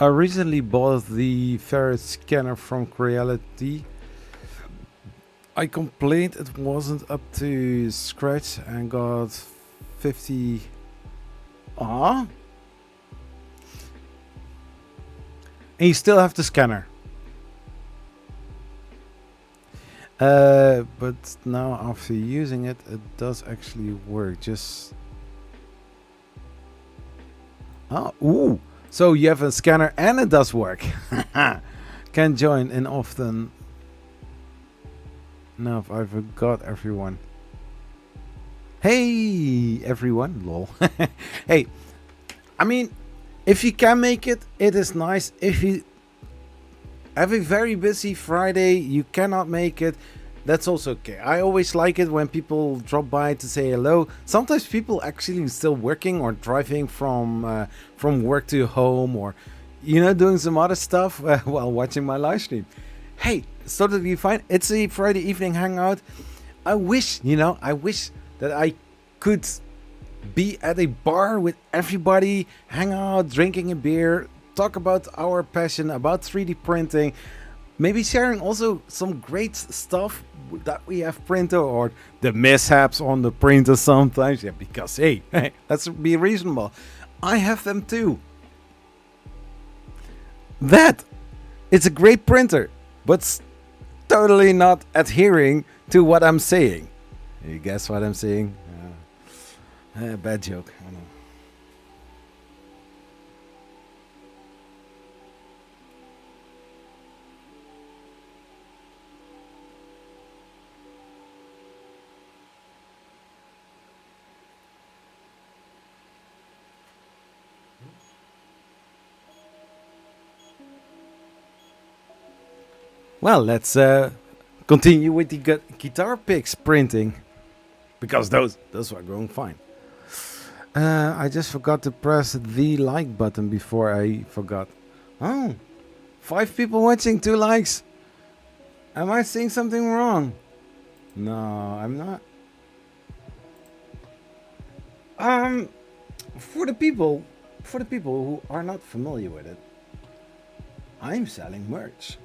[SPEAKER 1] I recently bought the ferret scanner from Creality. I complained it wasn't up to scratch and got 50. And you still have the scanner. But now after using it, it does actually work. Just ooh. So you have a scanner and it does work. Can join in often. No, I forgot everyone. Hey everyone, lol. Hey, I mean, if you can make it, it is nice. If you have a very busy Friday, you cannot make it, that's also okay. I always like it when people drop by to say hello. Sometimes people actually still working or driving from work to home, or doing some other stuff while watching my live stream. Hey, it's totally fine. It's a Friday evening hangout. I wish that I could be at a bar with everybody, hang out, drinking a beer, talk about our passion about 3D printing, maybe sharing also some great stuff that we have printed, or the mishaps on the printer sometimes. Yeah, because hey, let's be reasonable. I have them too. That it's a great printer, but totally not adhering to what I'm saying. You guess what I'm saying? Bad joke. I know. Well, let's continue with the guitar picks printing, because those are going fine. I just forgot to press the like button before I forgot. Oh, 5 people watching, 2 likes. Am I saying something wrong? No, I'm not. For the people who are not familiar with it, I'm selling merch.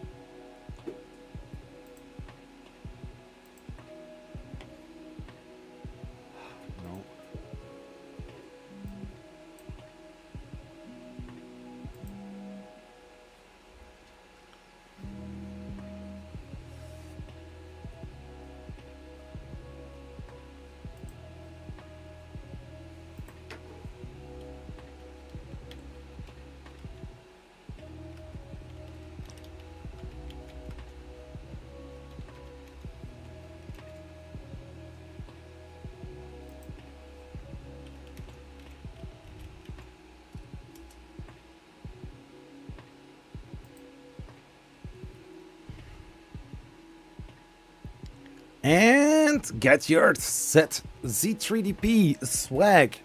[SPEAKER 1] And get your set Z3DP swag.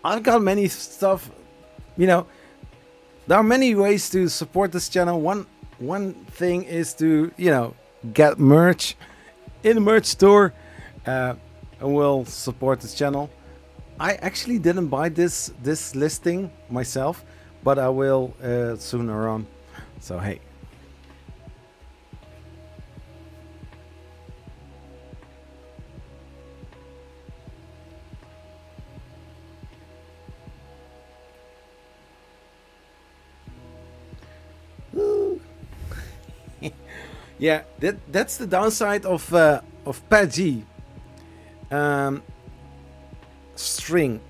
[SPEAKER 1] I've got many stuff, there are many ways to support this channel. One thing is to, get merch in the merch store, and will support this channel. I actually didn't buy this listing myself, but I will sooner on. So hey. Yeah, that's the downside of PG string.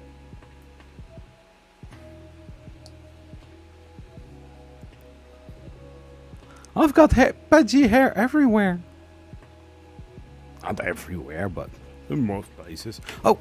[SPEAKER 1] I've got PG hair everywhere. Not everywhere, but in most places. Oh.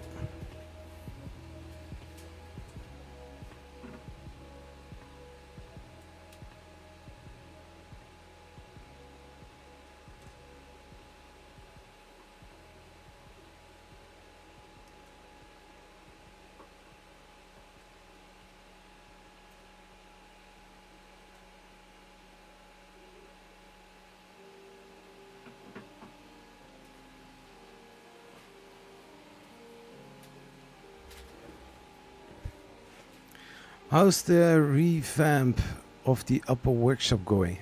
[SPEAKER 1] How's the revamp of the upper workshop going?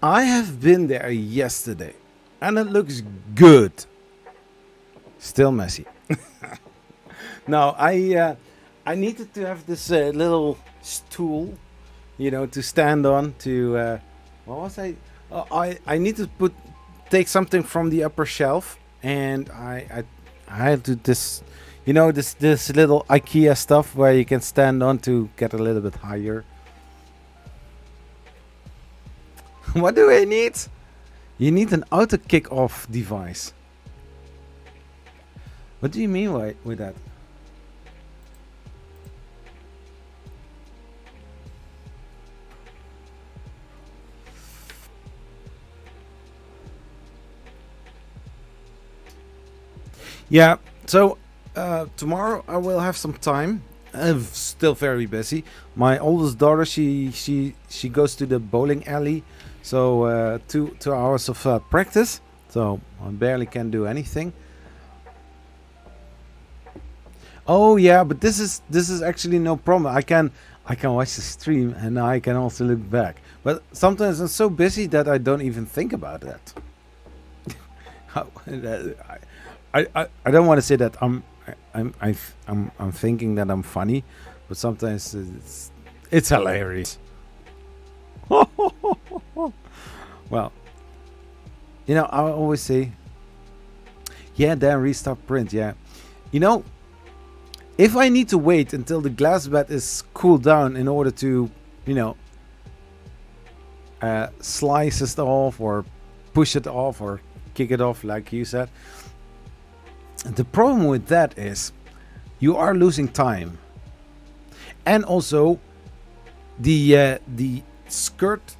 [SPEAKER 1] I have been there yesterday, and it looks good. Still messy. No, I needed to have this little stool, to stand on. To what was I? I need to take something from the upper shelf, and I do this, you know, this little IKEA stuff where you can stand on to get a little bit higher. What do I need? You need an auto kick-off device. What do you mean with that? Yeah, so tomorrow I will have some time. I'm still very busy. My oldest daughter, she goes to the bowling alley, so 2 hours of practice. So I barely can do anything. Oh yeah, but this is actually no problem. I can watch the stream and I can also look back. But sometimes I'm so busy that I don't even think about that. I don't want to say that I'm thinking that I'm funny, but sometimes it's hilarious. Well, you know, I always say, yeah, then restart print. Yeah, you know, if I need to wait until the glass bed is cooled down in order to, you know, slice it off or push it off or kick it off, like you said. The problem with that is you are losing time, and also the skirt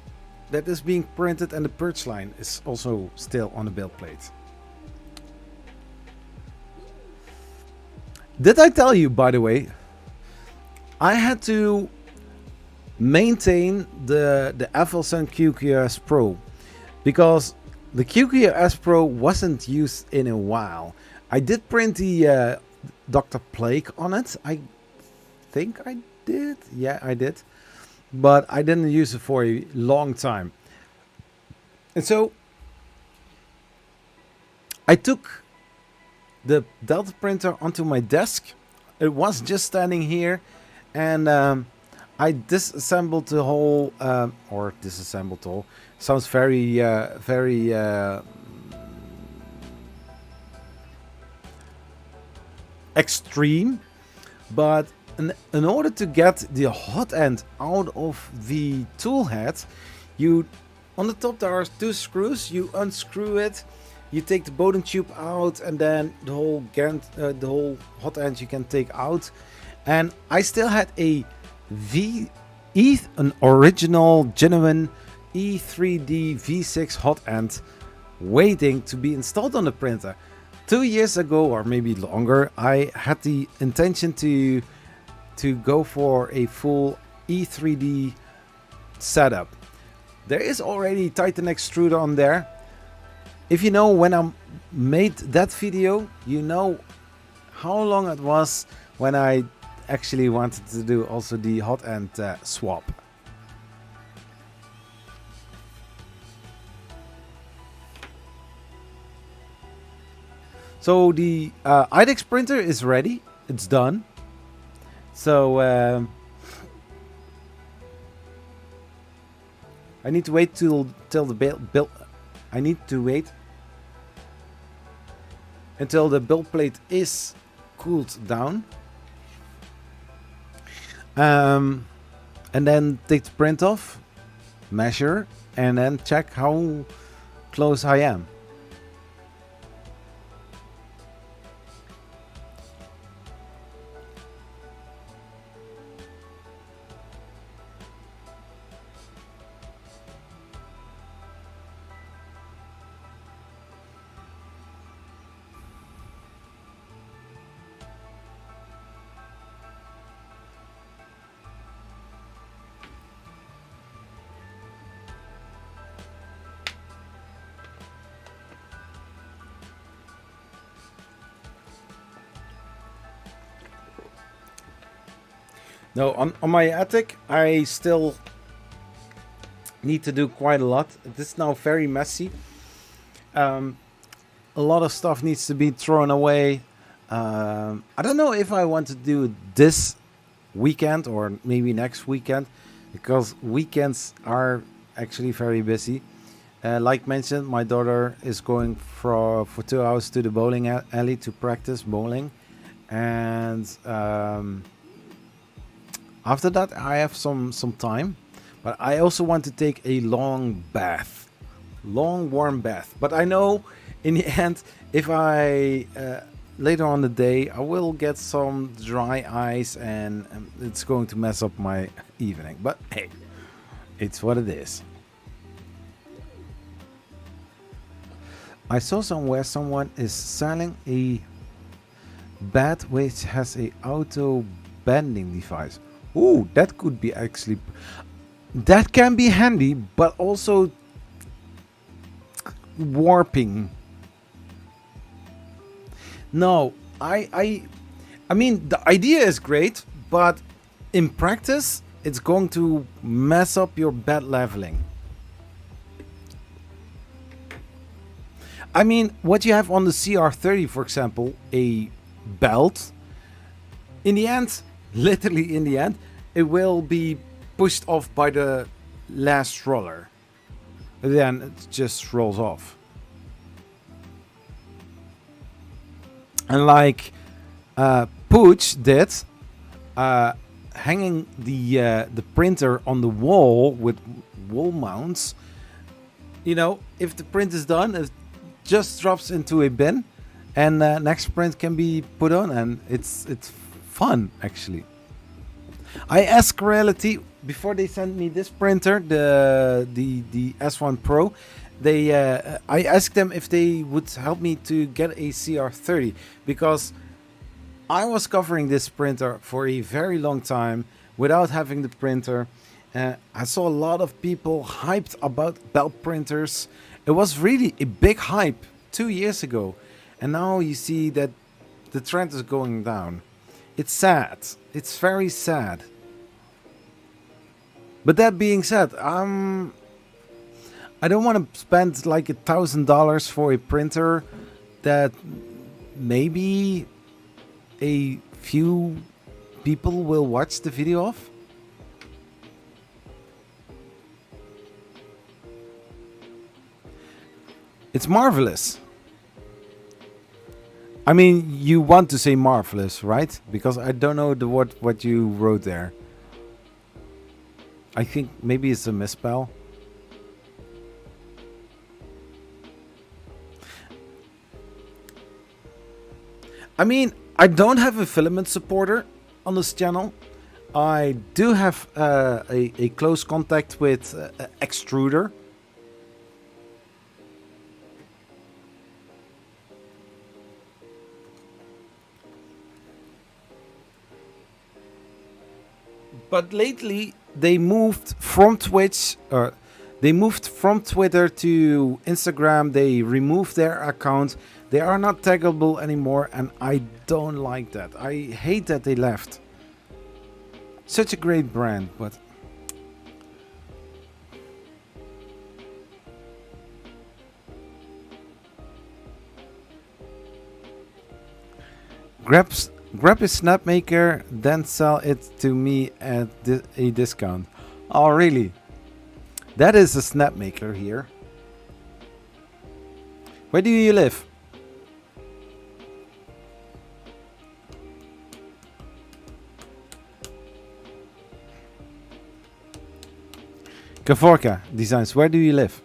[SPEAKER 1] that is being printed and the perch line is also still on the build plate. Did I tell you, by the way, I had to maintain the FLSun QQS Pro because the QQS Pro wasn't used in a while. I did print the Dr. Plague on it. I think I did. Yeah, I did. But I didn't use it for a long time. And so I took the Delta printer onto my desk. It was just standing here. And I disassembled the whole, or disassembled the whole. Sounds very extreme, but in order to get the hot end out of the tool head, you on the top there are 2 screws. You unscrew it, you take the bottom tube out, and then the whole hot end you can take out. And I still had an original genuine E3D V6 hot end waiting to be installed on the printer. 2 years ago, or maybe longer, I had the intention to go for a full E3D setup. There is already Titan extruder on there. If you know when I made that video, you know how long it was when I actually wanted to do also the hot end swap. So the IDEX printer is ready. It's done. So I need to wait till the build. I need to wait until the build plate is cooled down, and then take the print off, measure, and then check how close I am. No, on my attic, I still need to do quite a lot. It is now very messy. A lot of stuff needs to be thrown away. I don't know if I want to do this weekend or maybe next weekend, because weekends are actually very busy. Like mentioned, my daughter is going for 2 hours to the bowling alley to practice bowling, and after that I have some time, but I also want to take a long bath, long warm bath. But I know in the end, if I later on the day I will get some dry ice, and it's going to mess up my evening. But hey, it's what it is. I saw somewhere someone is selling a bat which has a auto bending device. Ooh, that could be actually, that can be handy, but also warping. No, I mean the idea is great, but in practice it's going to mess up your bat leveling. I mean, what you have on the CR30, for example, a belt, in the end, literally in the end, it will be pushed off by the last roller. Then it just rolls off. And like Pooch did, hanging the printer on the wall with wall mounts, you know, if the print is done, it just drops into a bin, and next print can be put on, and it's fun actually. I asked Reality before they sent me this printer, the S1 Pro. They I asked them if they would help me to get a CR30, because I was covering this printer for a very long time without having the printer. I saw a lot of people hyped about belt printers. It was really a big hype 2 years ago, and now you see that the trend is going down. It's sad. It's very sad. But that being said, I don't want to spend like $1,000 for a printer that maybe a few people will watch the video of. It's marvelous. I mean, you want to say marvelous, right? Because I don't know the what you wrote there. I think maybe it's a misspell. I mean, I don't have a filament supporter on this channel. I do have a close contact with extruder. But lately they moved from Twitch, or they moved from Twitter to Instagram. They removed their account. They are not taggable anymore, and I don't like that. I hate that they left. Such a great brand, but grab a snapmaker, then sell it to me at a discount. Oh, really? That is a snapmaker here. Where do you live? Kavorka Designs, where do you live?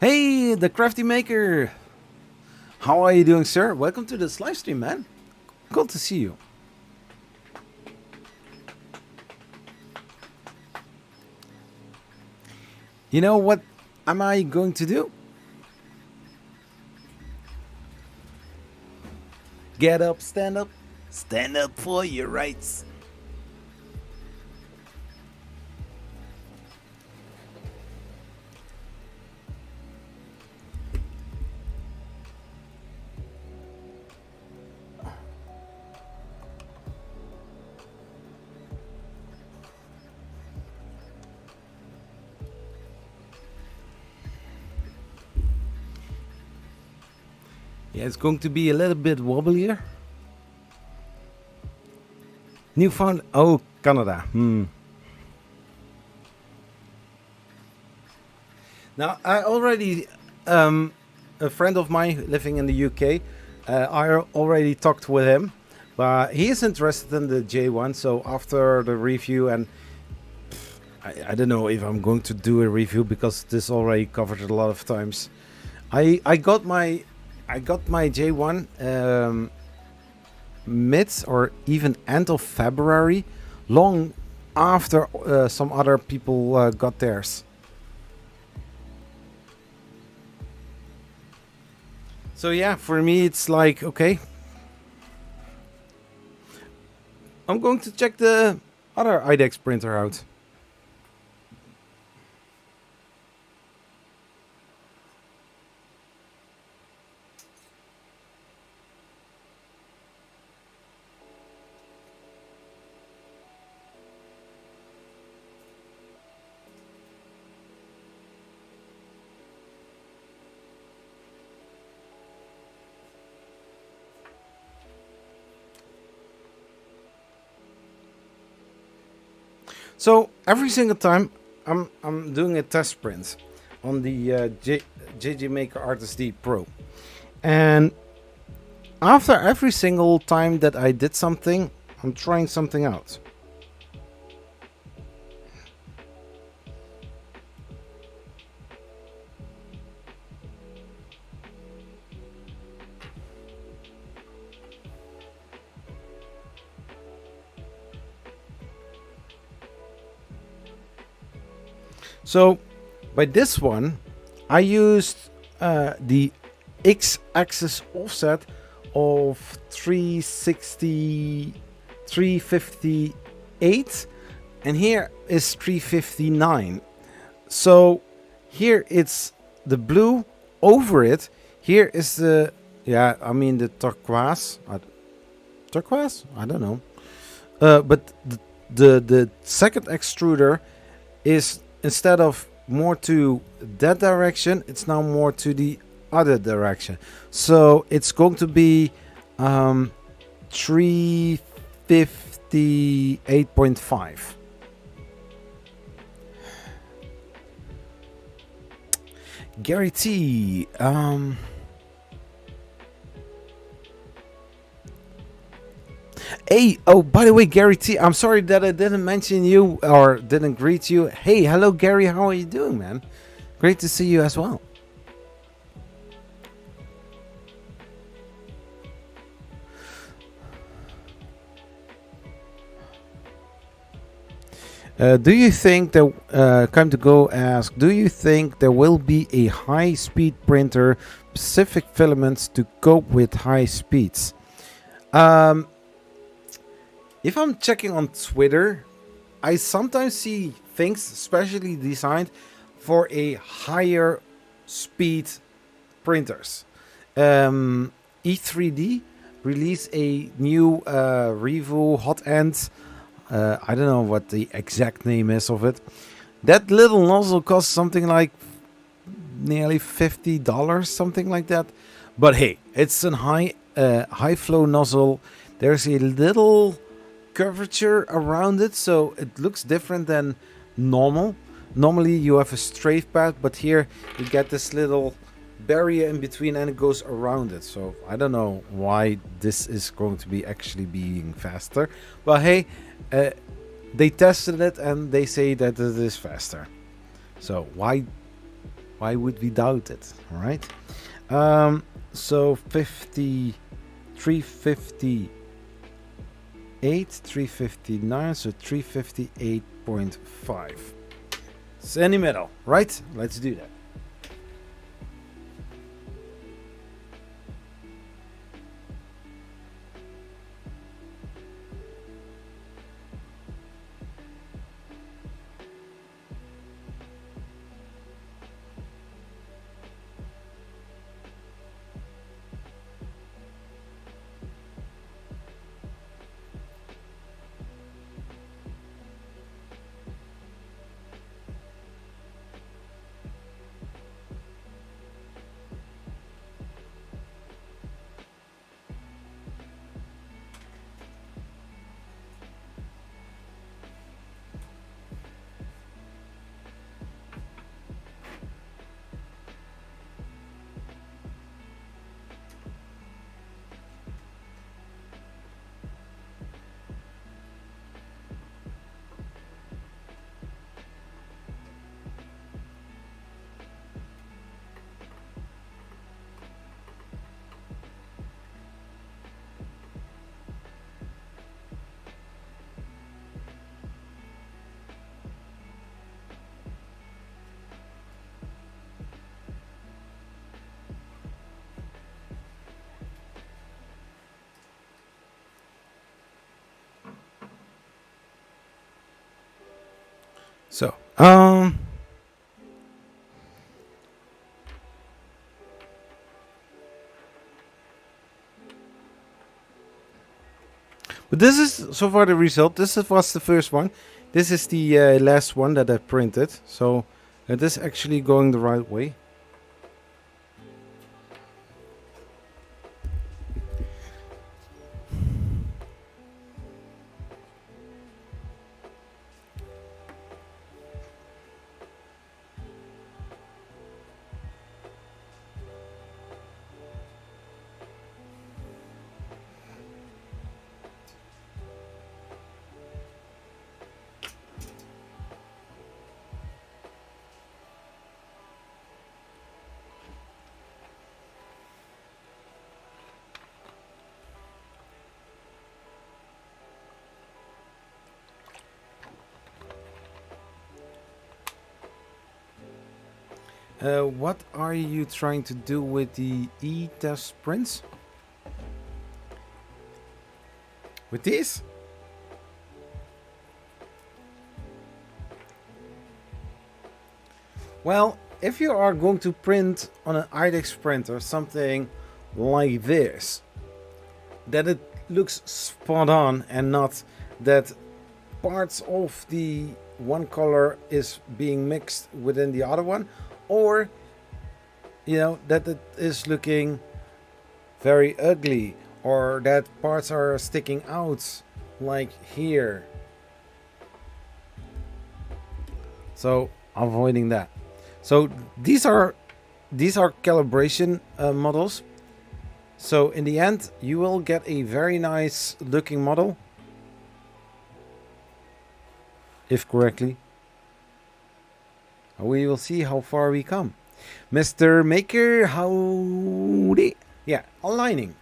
[SPEAKER 1] Hey, the Crafty Maker! How are you doing, sir? Welcome to this live stream, man. Good to see you. You know what am I going to do? Get up, stand up. Stand up for your rights. Yeah, it's going to be a little bit wobblier. Newfoundland. Oh, Canada. Now, I already, a friend of mine living in the UK, I already talked with him, but he is interested in the J1. So after the review, and I don't know if I'm going to do a review because this already covered a lot of times. I got my J1 mid or even end of February, long after some other people got theirs. So yeah, for me it's like, okay, I'm going to check the other IDEX printer out. So every single time I'm doing a test print on the JJ Maker Artist D Pro, and after every single time that I did something, I'm trying something out. So by this one, I used the X-axis offset of 358, and here is 359. So here it's the blue over it. Here is the, yeah, I mean the turquoise. Turquoise? I don't know. But the second extruder is, instead of more to that direction, it's now more to the other direction. So it's going to be 358.5. Gary T. Hey, oh, by the way, Gary T, I'm sorry that I didn't mention you or didn't greet you. Hey, hello, Gary. How are you doing, man? Great to see you as well. Do you think that, Come to Go ask, do you think there will be a high-speed printer, specific filaments to cope with high speeds? If I'm checking on Twitter, I sometimes see things specially designed for a higher speed printers. E3D released a new Revo hot end. I don't know what the exact name is of it. That little nozzle costs something like nearly $50, something like that. But hey, it's a high flow nozzle. There's a little curvature around it, so it looks different than normal. Normally you have a straight path, but here you get this little barrier in between and it goes around it. So I don't know why this is going to be actually being faster, but hey, they tested it and they say that it is faster. So why would we doubt it, right? So 358, 359, so 358.5. It's in the middle, right? Let's do that. So, but this is so far the result. Was the first one. This is the last one that I printed. So it is actually going the right way. What are you trying to do with the e-test prints? With these? Well, if you are going to print on an IDEX printer something like this, that it looks spot on and not that parts of the one color is being mixed within the other one, or you know that it is looking very ugly, or that parts are sticking out like here. So avoiding that. So these are calibration models. So in the end you will get a very nice looking model, if correctly. We will see how far we come. Mr. Maker, howdy. Yeah, aligning.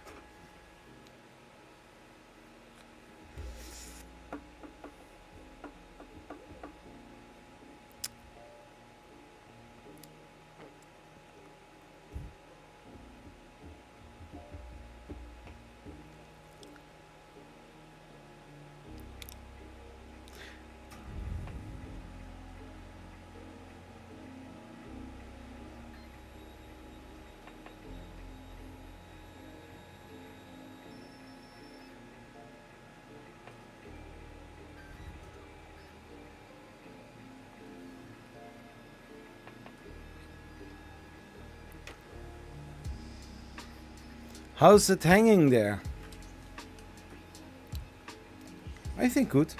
[SPEAKER 1] How's it hanging there? I think good.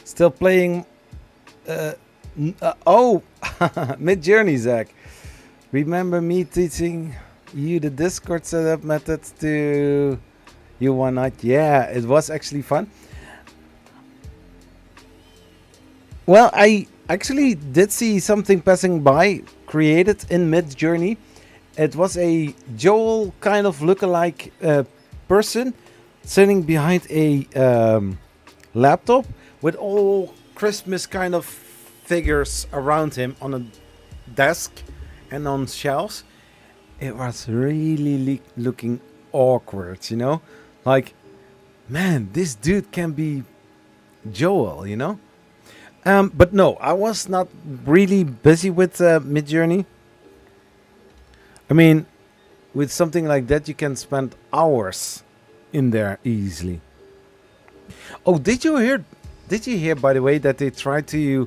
[SPEAKER 1] Still playing. Oh, Mid-Journey, Zach. Remember me teaching you the Discord setup method to you one night? Yeah, it was actually fun. Well, I actually did see something passing by created in Mid-Journey. It was a Joel kind of lookalike person sitting behind a laptop with all Christmas kind of figures around him on a desk and on shelves. It was really looking awkward, you know? Like, man, this dude can be Joel, you know? But no, I was not really busy with Mid-Journey. I mean, with something like that, you can spend hours in there easily. Oh, did you hear? Did you hear, by the way, that they tried to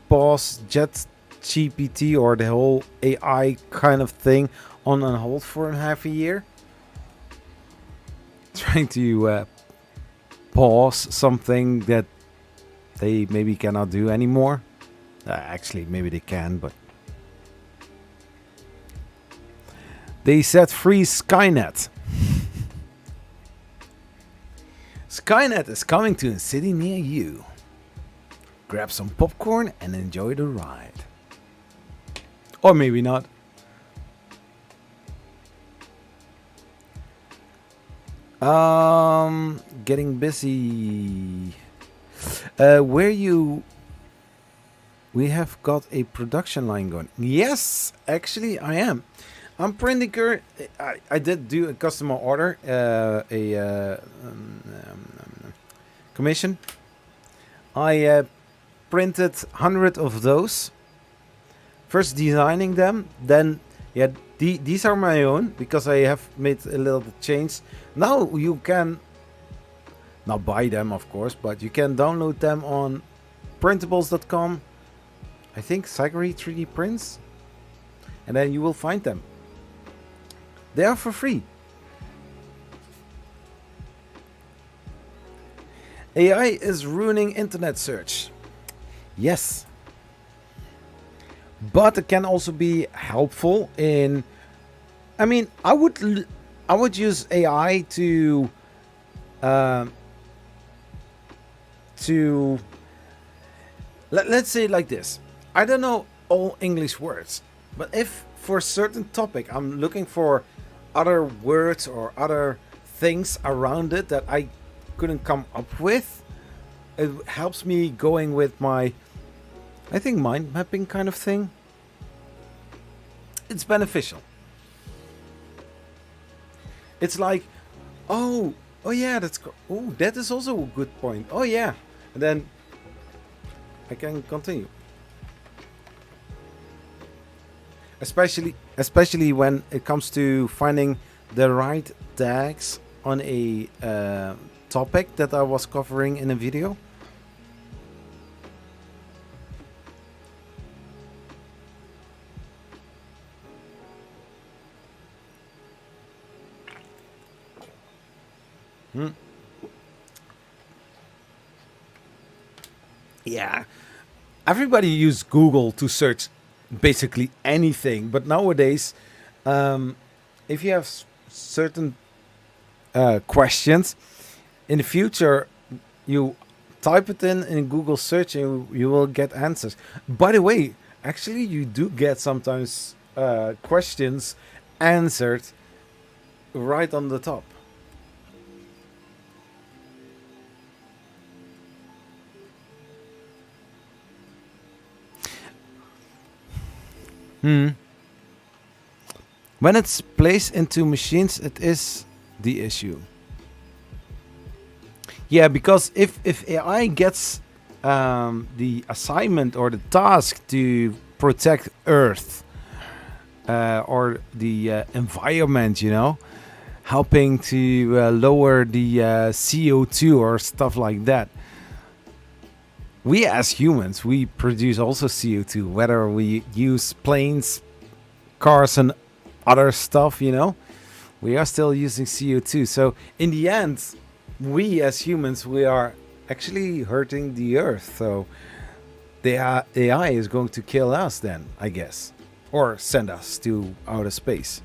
[SPEAKER 1] pause ChatGPT or the whole AI kind of thing on hold for half a year? Trying to pause something that they maybe cannot do anymore. Actually, maybe they can, but they set free Skynet. Skynet is coming to a city near you. Grab some popcorn and enjoy the ride. Or maybe not. Getting busy. We have got a production line going. Yes, actually I am. I'm printing I did do a customer order, commission. I printed 100 of those. First designing them, then yeah, these are my own because I have made a little change. Now you can not buy them, of course, but you can download them on printables.com. I think Zachary 3D prints, and then you will find them. They are for free. AI is ruining internet search. Yes. But it can also be helpful in. I mean, I would use AI to let's say it like this. I don't know all English words, but if for a certain topic I'm looking for other words or other things around it that I couldn't come up with, it helps me going with my, I think, mind mapping kind of thing. It's beneficial. It's like, oh yeah, that is also a good point. Oh yeah, and then I can continue. Especially when it comes to finding the right tags on a topic that I was covering in a video. Yeah, everybody uses Google to search basically anything, but nowadays, if you have certain questions, in the future, you type it in Google search and you will get answers. By the way, actually, you do get sometimes questions answered right on the top. When it's placed into machines, it is the issue. Yeah, because if AI gets the assignment or the task to protect Earth or the environment, helping to lower the CO2 or stuff like that. We as humans, we produce also CO2, whether we use planes, cars, and other stuff, we are still using CO2. So in the end, we as humans, we are actually hurting the Earth. So the AI is going to kill us then, I guess, or send us to outer space.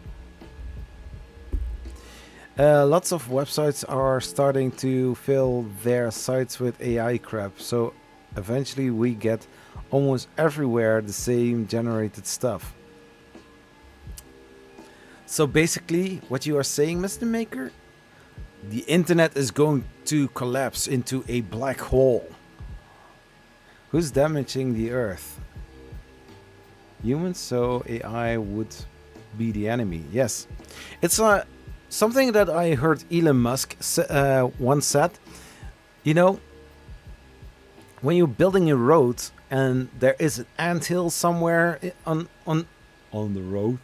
[SPEAKER 1] Lots of websites are starting to fill their sites with AI crap. So eventually we get almost everywhere the same generated stuff. So basically, what you are saying, Mr. Maker, the internet is going to collapse into a black hole. Who's damaging the Earth? Humans, so AI would be the enemy. Yes. It's something that I heard Elon Musk once said. When you're building a road and there is an anthill somewhere on the road,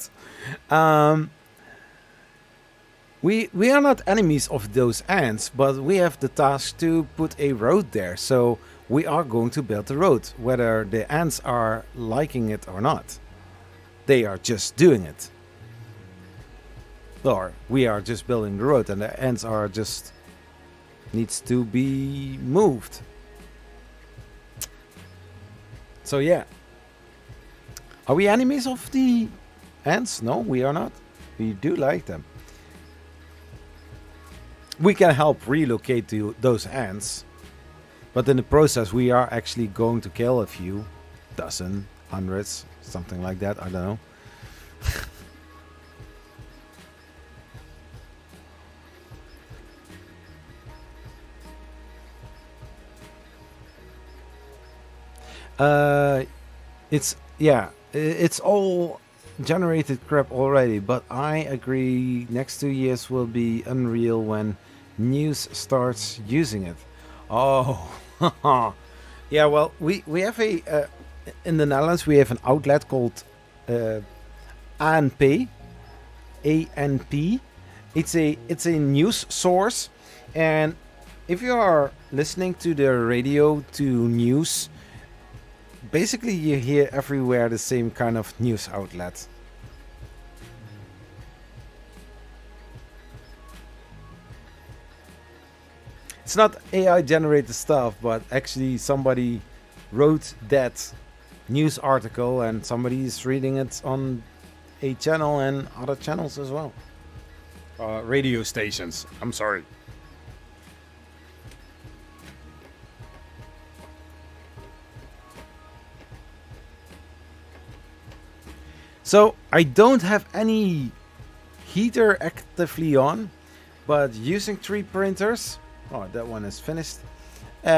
[SPEAKER 1] we are not enemies of those ants, but we have the task to put a road there. So we are going to build the road, whether the ants are liking it or not. They are just doing it. Or we are just building the road and the ants are just needs to be moved. So yeah. Are we enemies of the ants? No, we are not. We do like them. We can help relocate those ants. But in the process, we are actually going to kill a few. Dozen, hundreds, something like that. I don't know. It's all generated crap already, but I agree next 2 years will be unreal when news starts using it. Oh, yeah. Well, we have a in the Netherlands we have an outlet called uh, ANP. ANP. It's a news source, and if you are listening to the radio to news, basically you hear everywhere the same kind of news outlet. It's not AI generated stuff, but actually somebody wrote that news article and somebody is reading it on a channel and other channels as well. Radio stations. I'm sorry. So I don't have any heater actively on, but using 3 printers. Oh, that one is finished.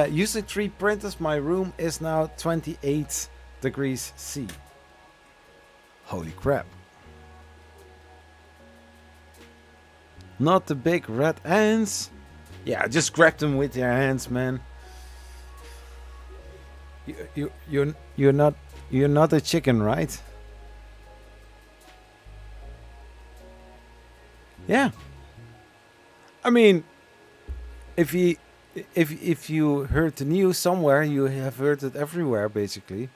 [SPEAKER 1] Using 3 printers, my room is now 28 degrees C. Holy crap. Not the big red ants. Yeah, just grab them with your hands, man. You're not a chicken, right? Yeah. I mean, if you heard the news somewhere, you have heard it everywhere, basically.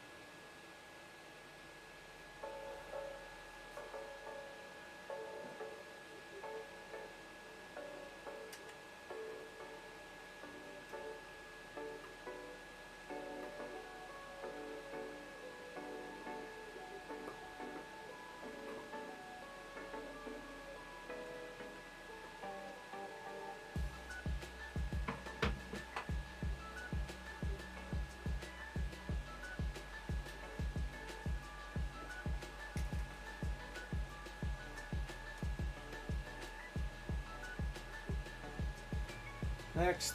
[SPEAKER 1] Next.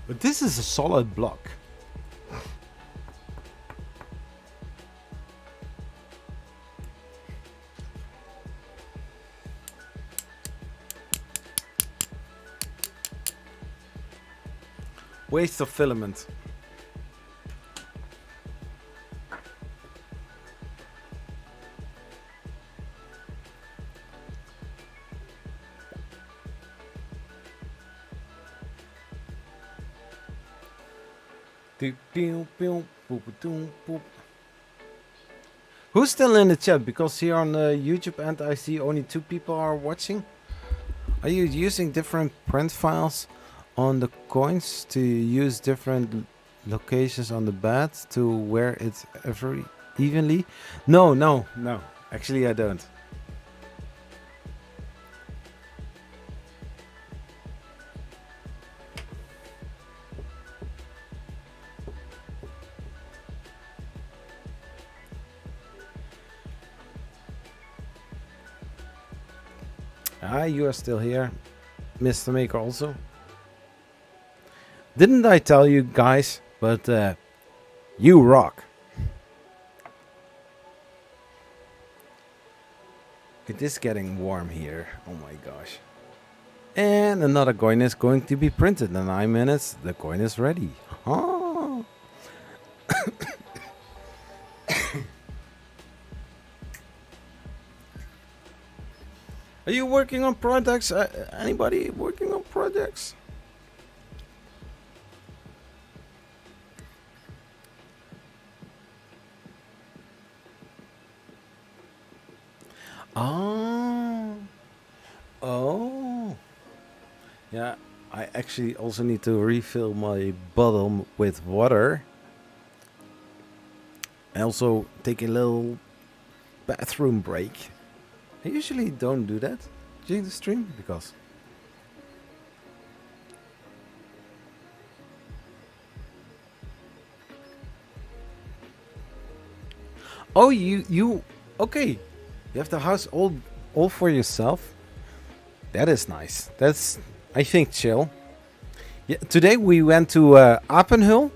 [SPEAKER 1] But this is a solid block. Waste of filament. Who's still in the chat? Because here on YouTube and I see only 2 people are watching. Are you using different print files on the coins to use different locations on the bed to wear it every evenly? No. Actually, I don't. You are still here, Mr. Maker also. Didn't I tell you guys? But you rock. It is getting warm here. Oh my gosh. And another coin is going to be printed in 9 minutes. The coin is ready. Oh. Are you working on projects? Anybody working on projects? Oh. Yeah, I actually also need to refill my bottle with water. I also take a little bathroom break. I usually don't do that during the stream because oh, you Okay, you have the house all for yourself. That is nice. That's, I think, chill. Yeah, today we went to Appenhull.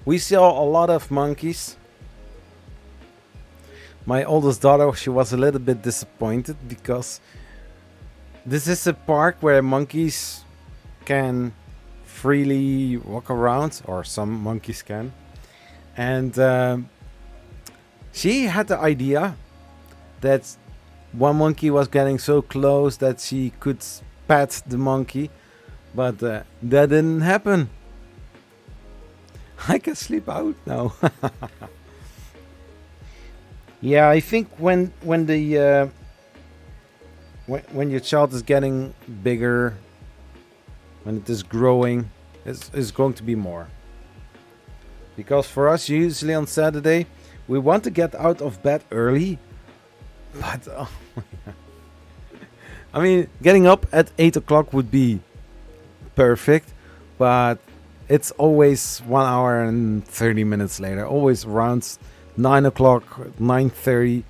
[SPEAKER 1] We saw a lot of monkeys. My oldest daughter, she was a little bit disappointed because this is a park where monkeys can freely walk around, or some monkeys can. And she had the idea that one monkey was getting so close that she could pet the monkey, but that didn't happen. I can sleep out now. Yeah, I think when the when your child is getting bigger, when it is growing, it's going to be more. Because for us, usually on Saturday, we want to get out of bed early, but oh my God. I mean, getting up at 8 o'clock would be perfect, but it's always 1 hour and 30 minutes later, always around 9 o'clock, 9:30.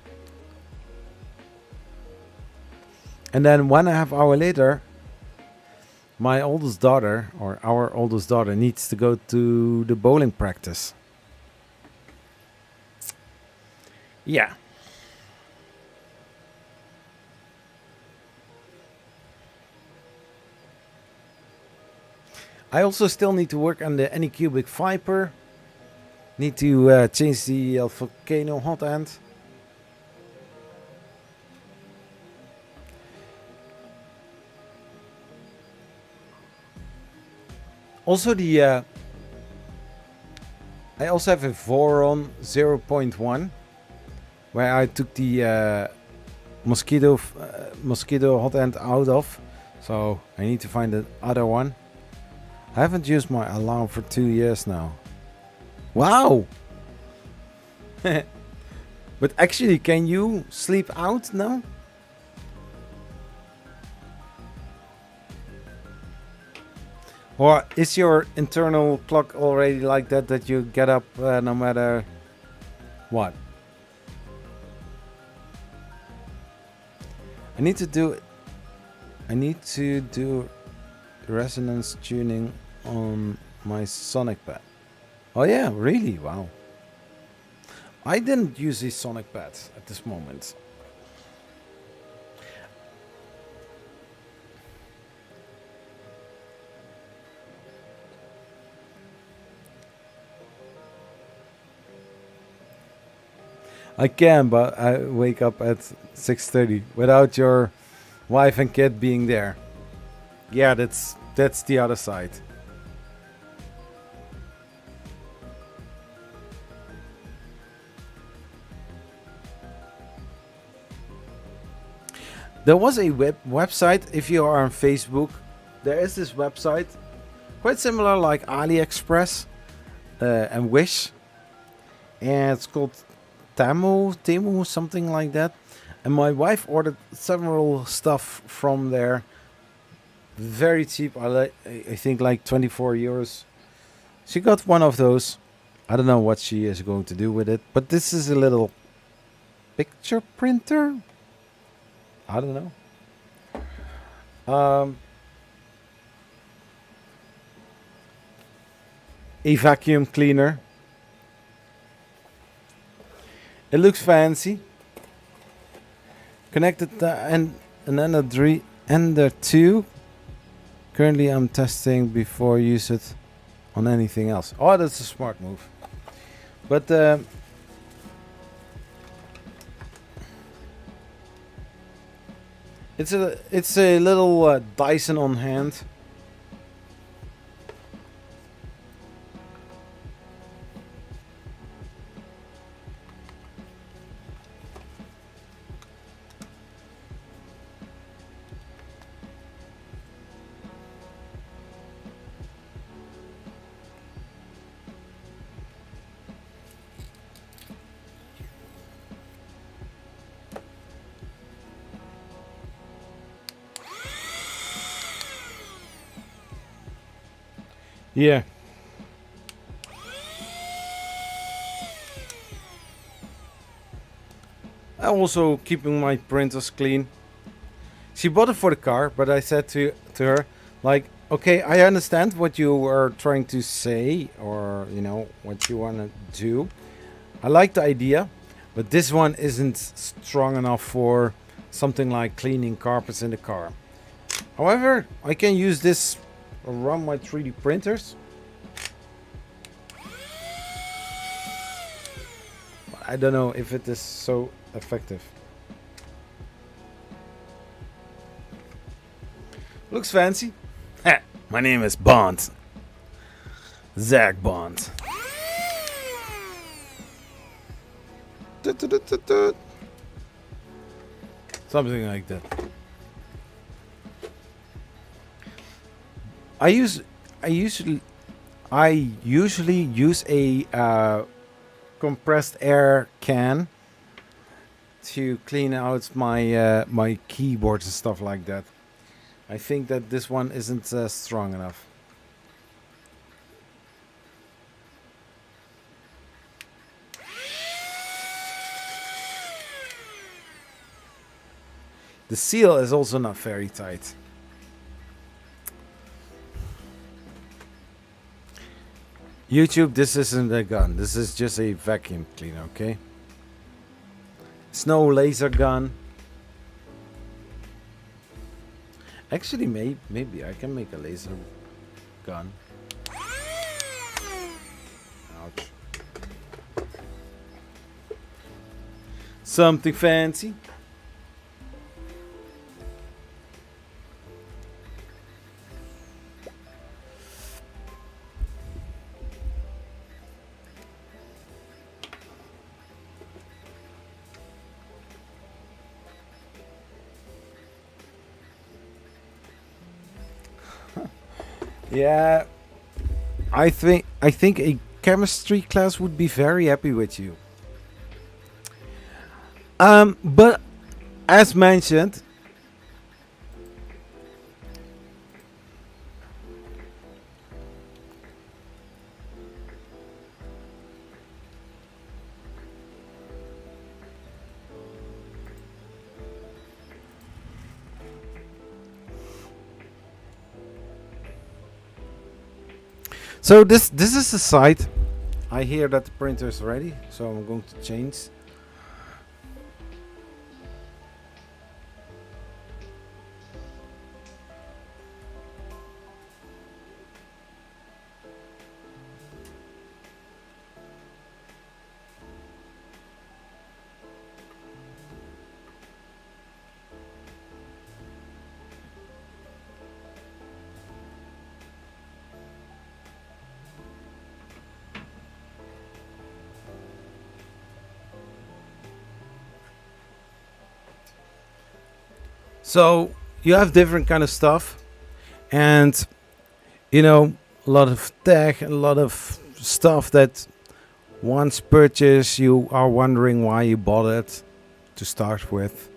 [SPEAKER 1] And then 1.5 hours later, my oldest daughter, or our oldest daughter, needs to go to the bowling practice. Yeah. I also still need to work on the Anycubic Viper. Need to change the volcano hot end. Also the I also have a Voron 0.1 where I took the mosquito hot end out of, so I need to find the other one. I haven't used my alarm for 2 years now. Wow! But actually, can you sleep out now? Or is your internal clock already like that you get up no matter what? I need to do resonance tuning on my Sonic pad. Oh yeah, really? Wow. I didn't use the Sonic pad at this moment. I can, but I wake up at 6:30 without your wife and kid being there. Yeah, that's the other side. There was a website, if you are on Facebook, there is this website, quite similar like AliExpress and Wish. And it's called Temu, something like that. And my wife ordered several stuff from there. Very cheap, I think like 24 euros. She got one of those. I don't know what she is going to do with it, but this is a little picture printer. I don't know. A vacuum cleaner. It looks fancy. Connected and Ender 2. Currently I'm testing before I use it on anything else. Oh, that's a smart move. But it's a little Dyson on hand. Yeah. also keeping my printers clean. She bought it for the car, but I said to her, like, okay, I understand what you are trying to say, or you know what you want to do. I like the idea, but this one isn't strong enough for something like cleaning carpets in the car. However, I can use this around my 3D printers. I don't know if it is so effective. Looks fancy. My name is Bond. Zach Bond. Something like that. I usually use a compressed air can to clean out my my keyboards and stuff like that. I think that this one isn't strong enough. The seal is also not very tight. YouTube, this isn't a gun. This is just a vacuum cleaner, okay? It's no laser gun. Actually, maybe I can make a laser gun. Ouch. Something fancy. Yeah, I think a chemistry class would be very happy with you. But as mentioned, so this is the site. I hear that the printer is ready, so I'm going to change. So you have different kind of stuff, and you know, a lot of tech and a lot of stuff that once purchased you are wondering why you bought it to start with.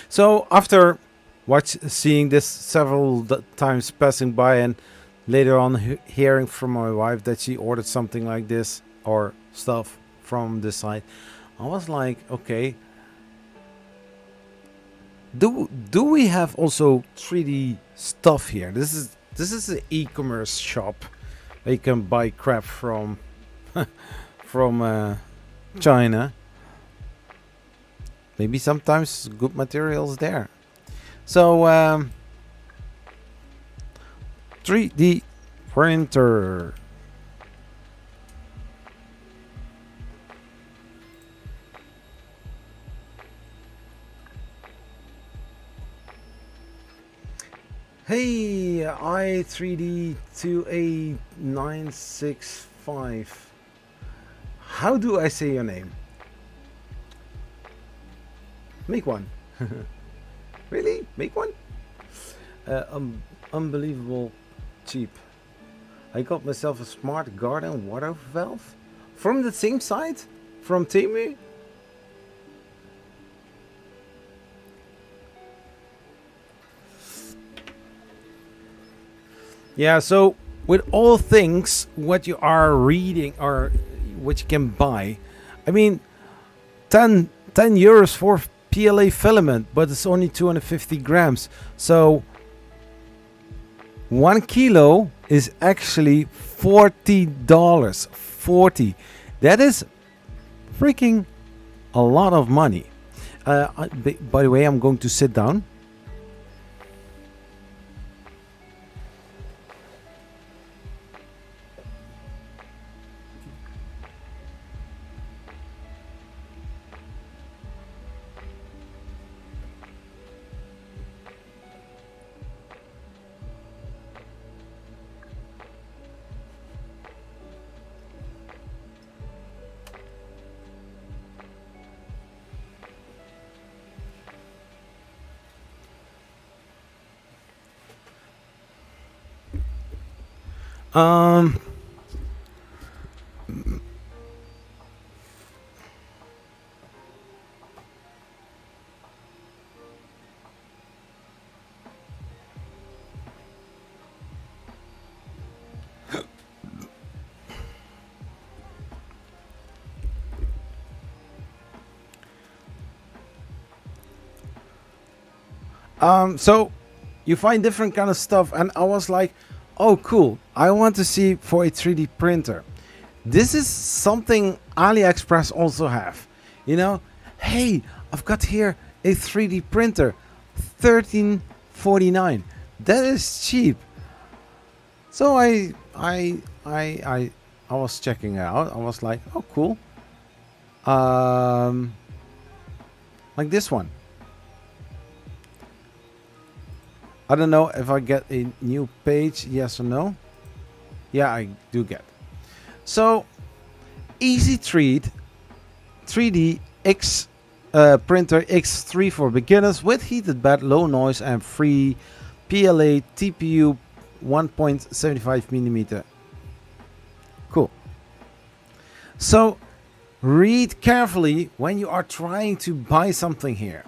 [SPEAKER 1] So after seeing this several times passing by, and later on hearing from my wife that she ordered something like this or stuff from this site, I was like, okay, do we have also 3D stuff here? This is an e-commerce shop where you can buy crap from from China. Maybe sometimes good materials there. So 3D printer. Hey, i3d2a965. How do I say your name? Make one. Really? Make one? Unbelievable cheap. I got myself a smart garden water valve. From the same site? From Temu? Yeah, so with all things what you are reading or what you can buy, I mean, 10 euros for PLA filament, but it's only 250 grams. So 1 kilo is actually $40. 40. That is freaking a lot of money. By the way, I'm going to sit down. Um, so you find different kind of stuff, and I was like, oh, cool. I want to see for a 3D printer. This is something AliExpress also have. You know, hey, I've got here a 3D printer, 13.49. That is cheap. So I was checking it out. I was like, oh, cool. Like this one. I don't know if I get a new page, yes or no. Yeah, I do get. So, easy treat 3D X printer X3 for beginners with heated bed, low noise and free PLA TPU 1.75 millimeter. Cool. So, read carefully when you are trying to buy something here.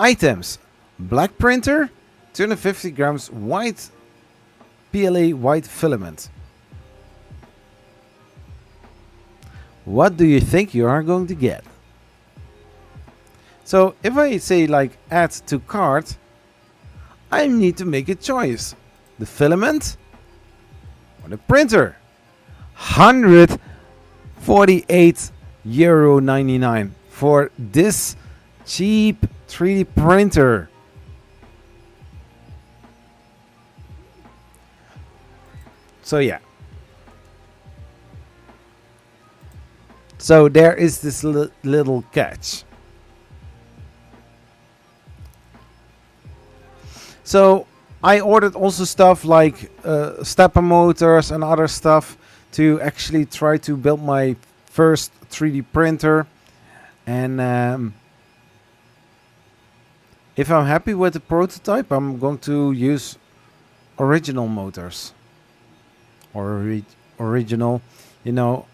[SPEAKER 1] Items: black printer, 250 grams white PLA white filament. What do you think you are going to get? So if I say like add to cart, I need to make a choice. The filament or the printer. €148.99 for this cheap 3D printer. So yeah. So there is this little catch. So I ordered also stuff like stepper motors and other stuff to actually try to build my first 3D printer. And if I'm happy with the prototype, I'm going to use original motors. Or original, you know,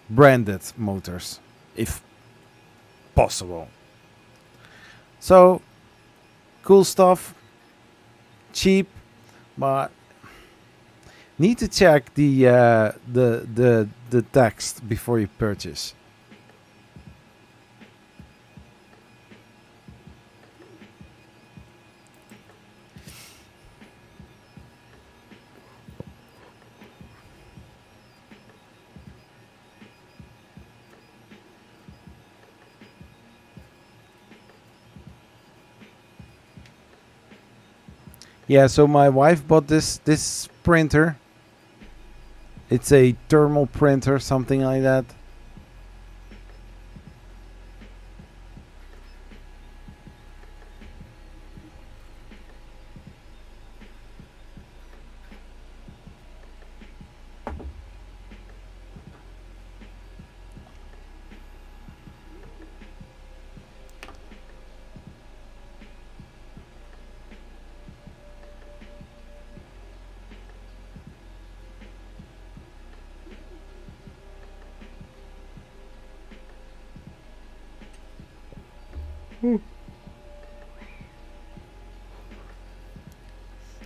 [SPEAKER 1] branded motors, if possible. So, cool stuff, cheap, but need to check the text before you purchase. Yeah, so my wife bought this printer. It's a thermal printer, something like that.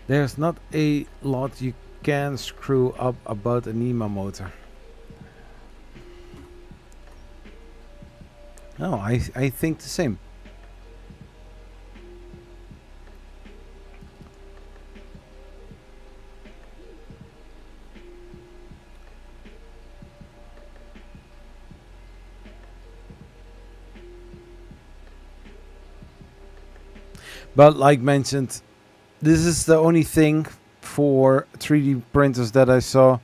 [SPEAKER 1] There's not a lot you can screw up about an EMA motor. No, I think the same. But like mentioned, this is the only thing for 3D printers that I saw.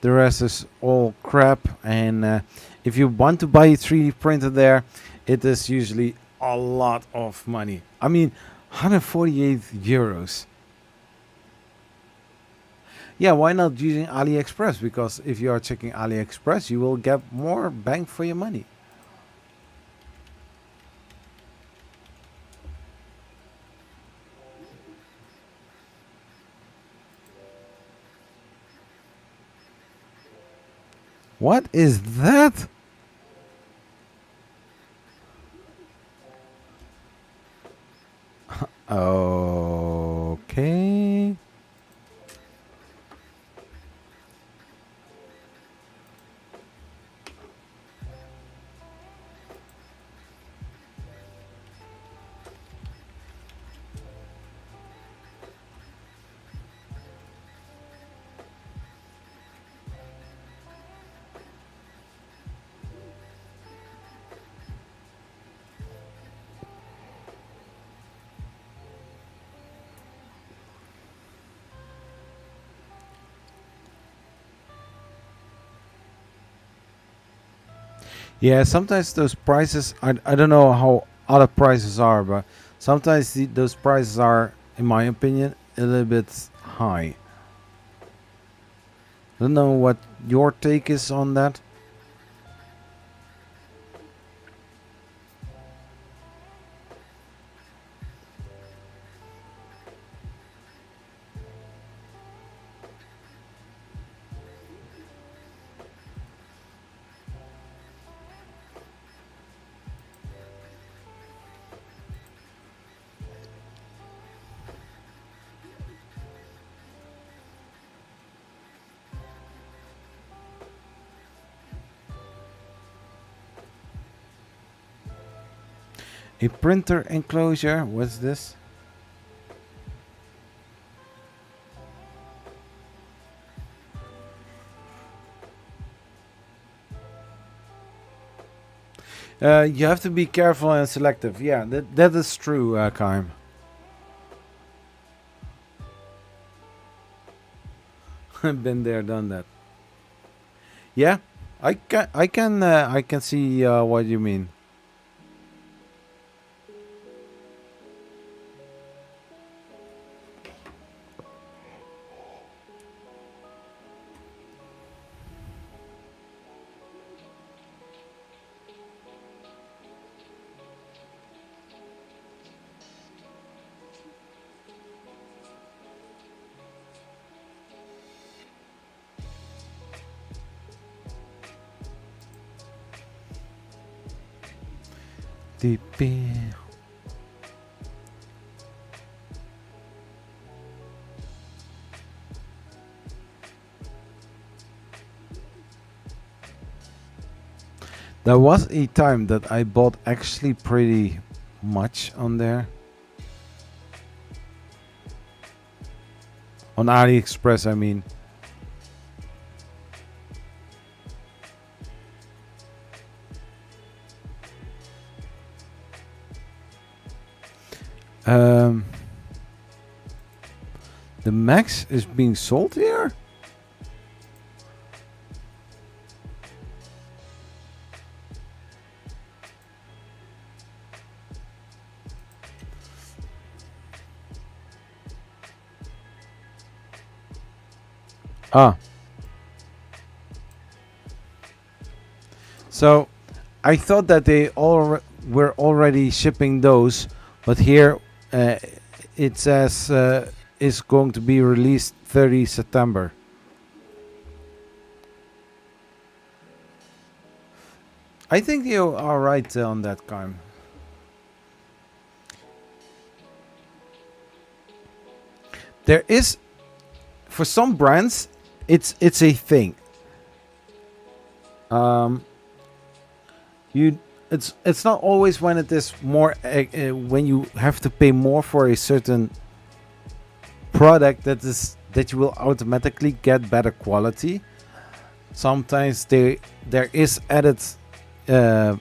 [SPEAKER 1] The rest is all crap. And if you want to buy a 3D printer there, it is usually a lot of money. I mean, 148 euros. Yeah, why not using AliExpress? Because if you are checking AliExpress, you will get more bang for your money. What is that? Okay. Yeah, sometimes those prices, I don't know how other prices are, but sometimes those prices are, in my opinion, a little bit high. I don't know what your take is on that. A printer enclosure, what's this? You have to be careful and selective. Yeah, that is true, Kaim. I've been there, done that. Yeah, I can see what you mean. DP. There was a time that I bought actually pretty much on there. On AliExpress, I mean. Um, the Max is being sold here? Ah. So, I thought that they all were already shipping those, but here it says it's going to be released 30 September. I think you are right on that, Kaim. There is, for some brands, it's a thing. Um, you it's not always when it is more when you have to pay more for a certain product that you will automatically get better quality. Sometimes there is added uh,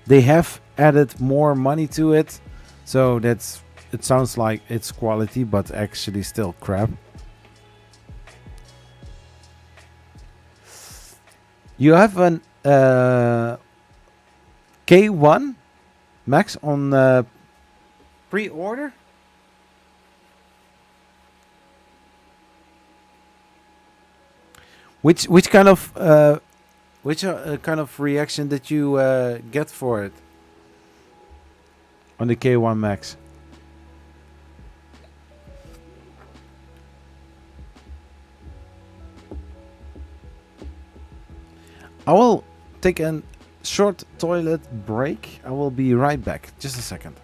[SPEAKER 1] they have added more money to it, so it sounds like it's quality but actually still crap. You have an K1 Max on pre-order. Which kind of kind of reaction did you get for it on the K1 Max? I will take a short toilet break. I will be right back. Just a second.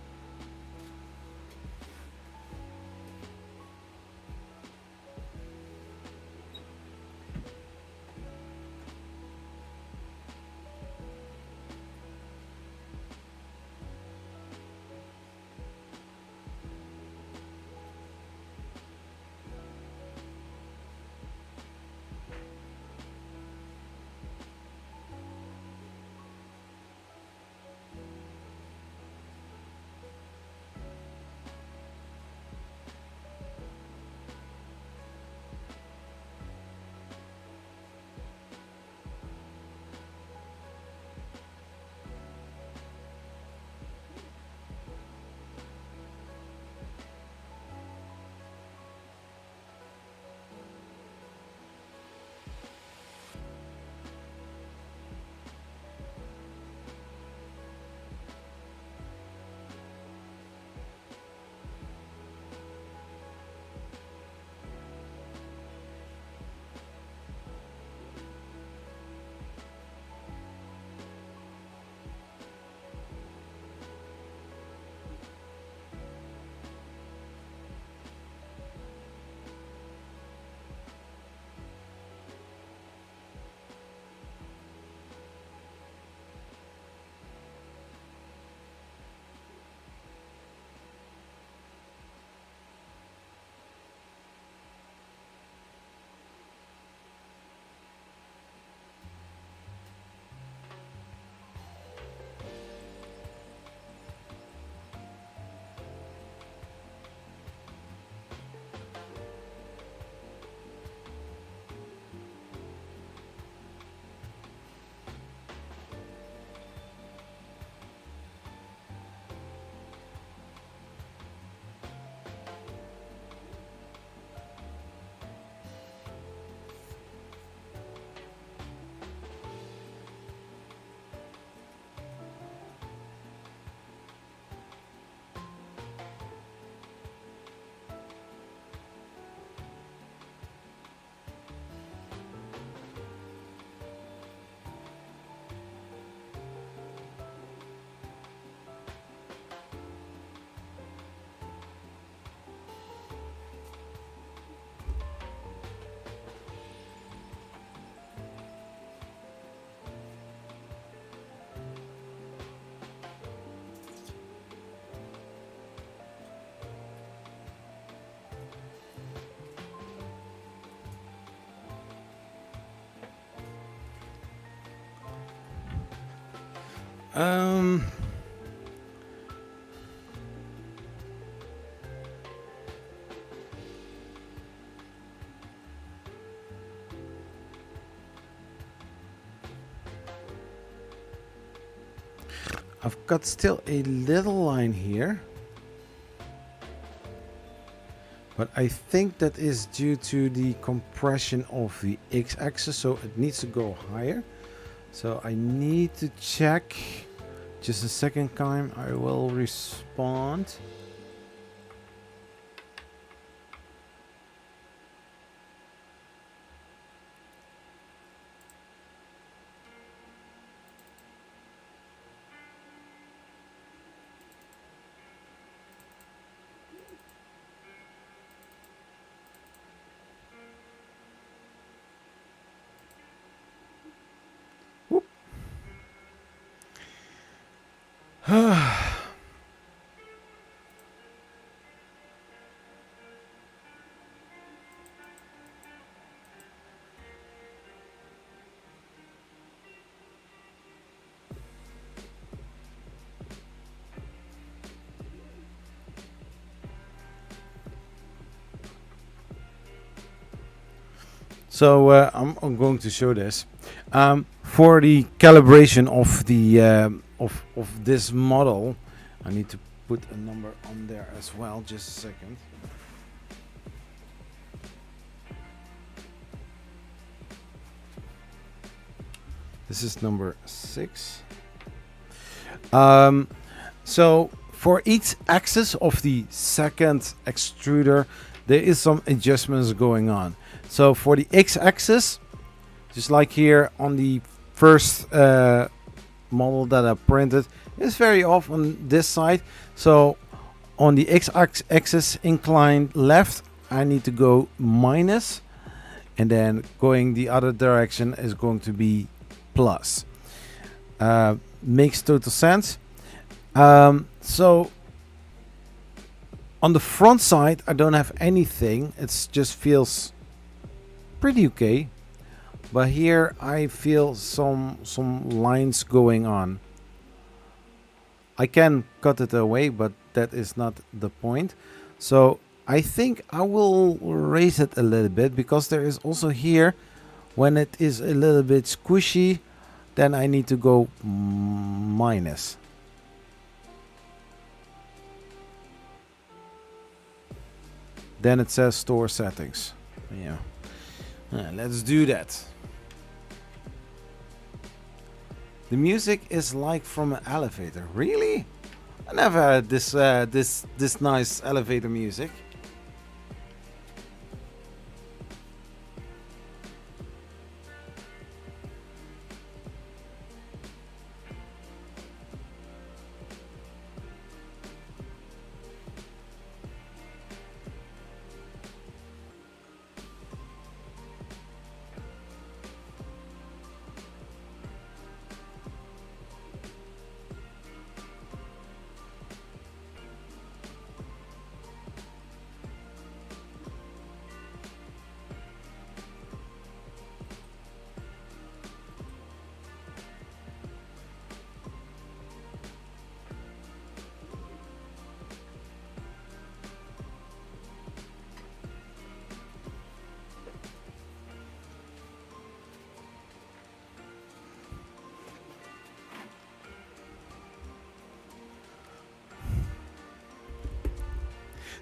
[SPEAKER 1] Um, I've got still a little line here, but I think that is due to the compression of the x-axis, so it needs to go higher. So I need to check. Just a second time, I will respond. So I'm going to show this for the calibration of the of this model. I need to put a number on there as well. Just a second. This is number 6. So for each axis of the second extruder, there is some adjustments going on. So for the x-axis, just like here on the first model that I printed, it's very off on this side. So on the x-axis inclined left, I need to go minus, and then going the other direction is going to be plus. Makes total sense. So on the front side, I don't have anything. It just feels pretty okay. But here I feel some lines going on. I can cut it away, but that is not the point. So I think I will raise it a little bit, because there is also here, when it is a little bit squishy, then I need to go minus. Then it says store settings. Yeah. Let's do that. The music is like from an elevator. Really? I never had this this nice elevator music.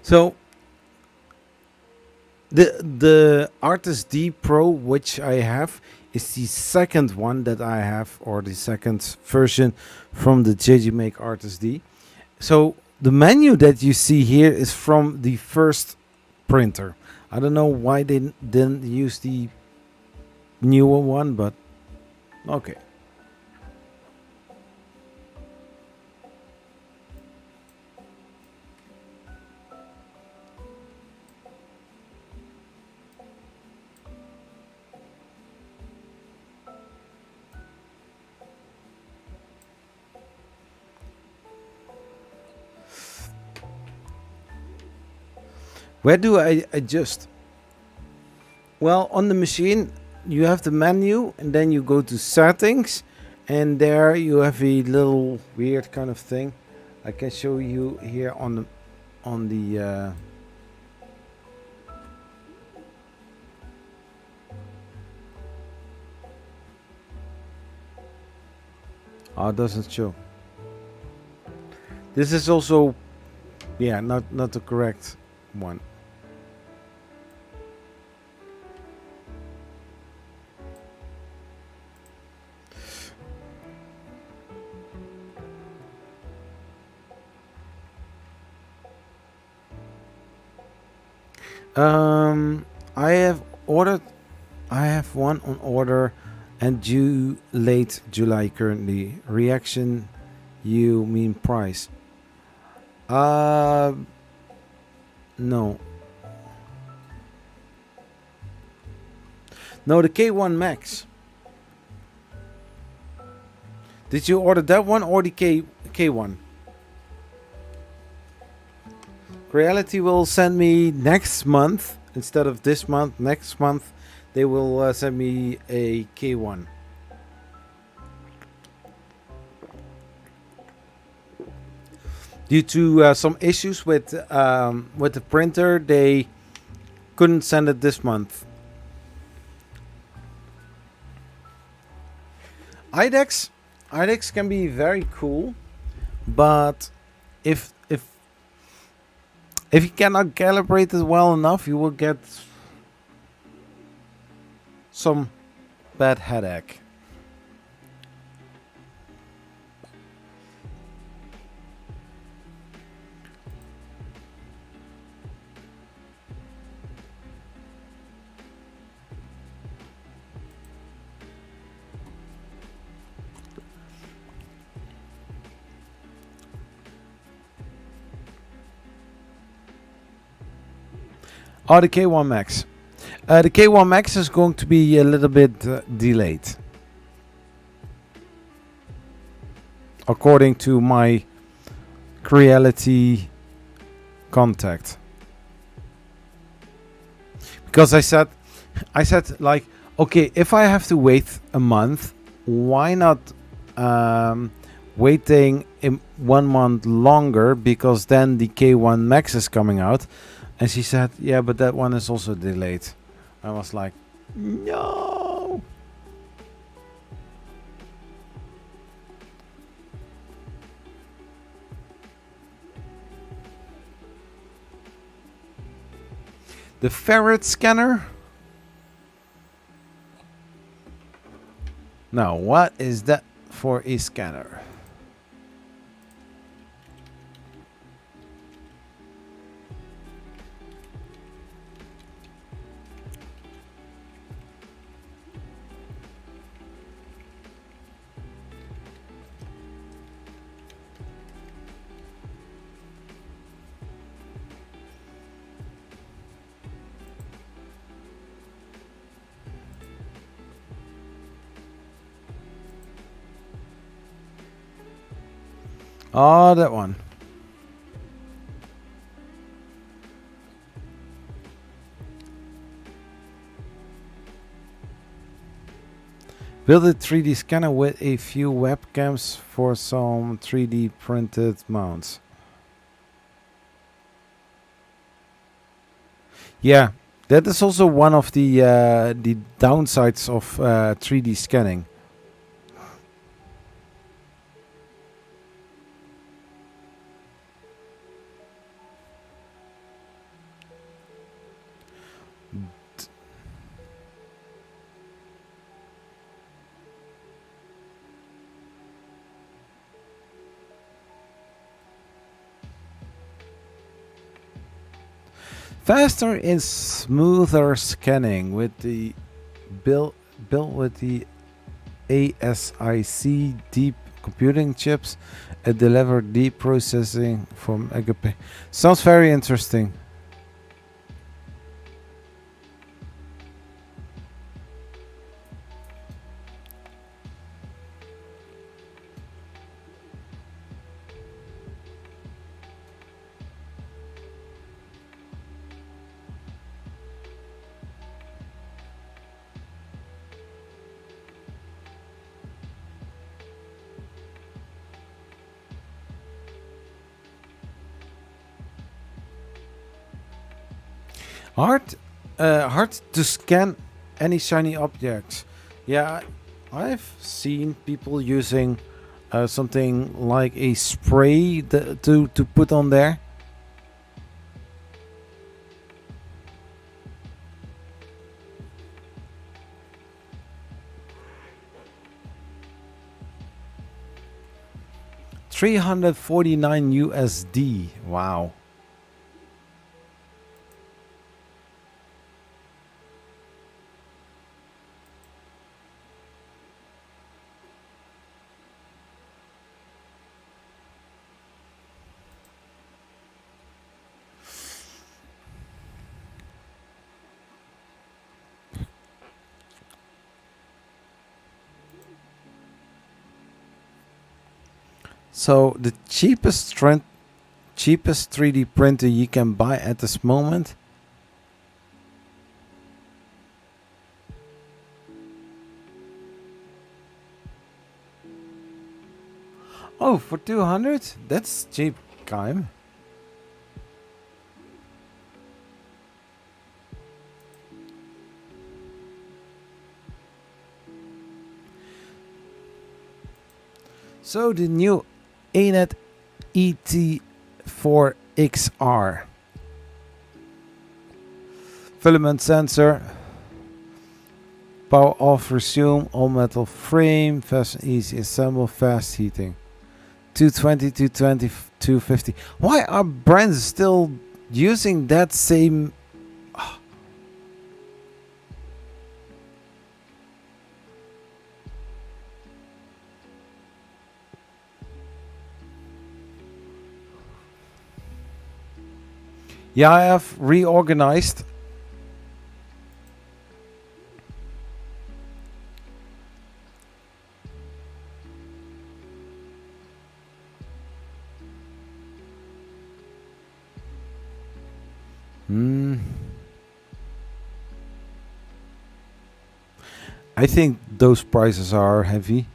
[SPEAKER 1] So the Artist D Pro, which I have, is the second one that I have, or the second version from the JG Make Artist D. So the menu that you see here is from the first printer. I don't know why they didn't use the newer one, but okay. Where do I adjust? Well, on the machine, you have the menu, and then you go to settings, and there you have a little weird kind of thing. I can show you here on the oh, it doesn't show. This is also, yeah, not the correct one. I have ordered. I have one on order and due late July currently. Reaction, you mean price? No. No, the K1 Max. Did you order that one or the K one? Reality will send me next month instead of this month. Next month, they will send me a K1. Due to some issues with the printer, they couldn't send it this month. IDEX can be very cool, but if you cannot calibrate it well enough, you will get some bad headache. Oh, the K1 Max. The K1 Max is going to be a little bit delayed. According to my Creality contact. Because I said like, okay, if I have to wait a month, why not waiting 1 month longer, because then the K1 Max is coming out. And she said, yeah, but that one is also delayed. I was like, no. The ferret scanner? Now, what is that for a scanner? Oh, that one. Build a 3D scanner with a few webcams for some 3D printed mounts. Yeah, that is also one of the downsides of 3D scanning. Faster and smoother scanning with the built with the ASIC deep computing chips and deliver deep processing from Agape. Sounds very interesting. Hard to scan any shiny objects. Yeah, I've seen people using something like a spray to put on there. $349 USD. Wow. So the cheapest 3D printer you can buy at this moment. Oh, for 200? That's cheap, Kaim. So the new ANET ET4XR filament sensor, power off, resume, all metal frame, fast and easy assemble, fast heating. 220, 220, 250. Why are brands still using that same? Yeah, I have reorganized. I think those prices are heavy.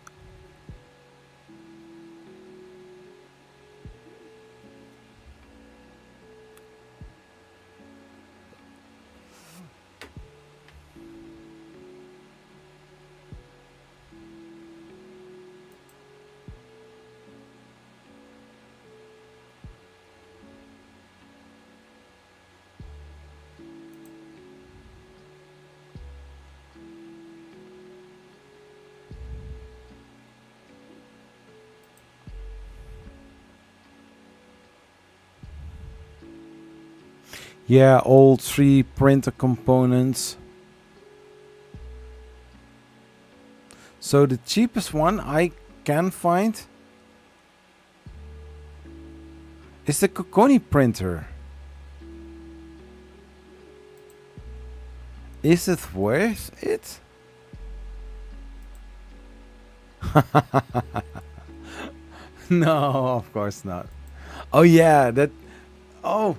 [SPEAKER 1] Yeah, all 3 printer components. So the cheapest one I can find is the Kokoni printer. Is it worth it? No, of course not. Oh yeah, that. Oh,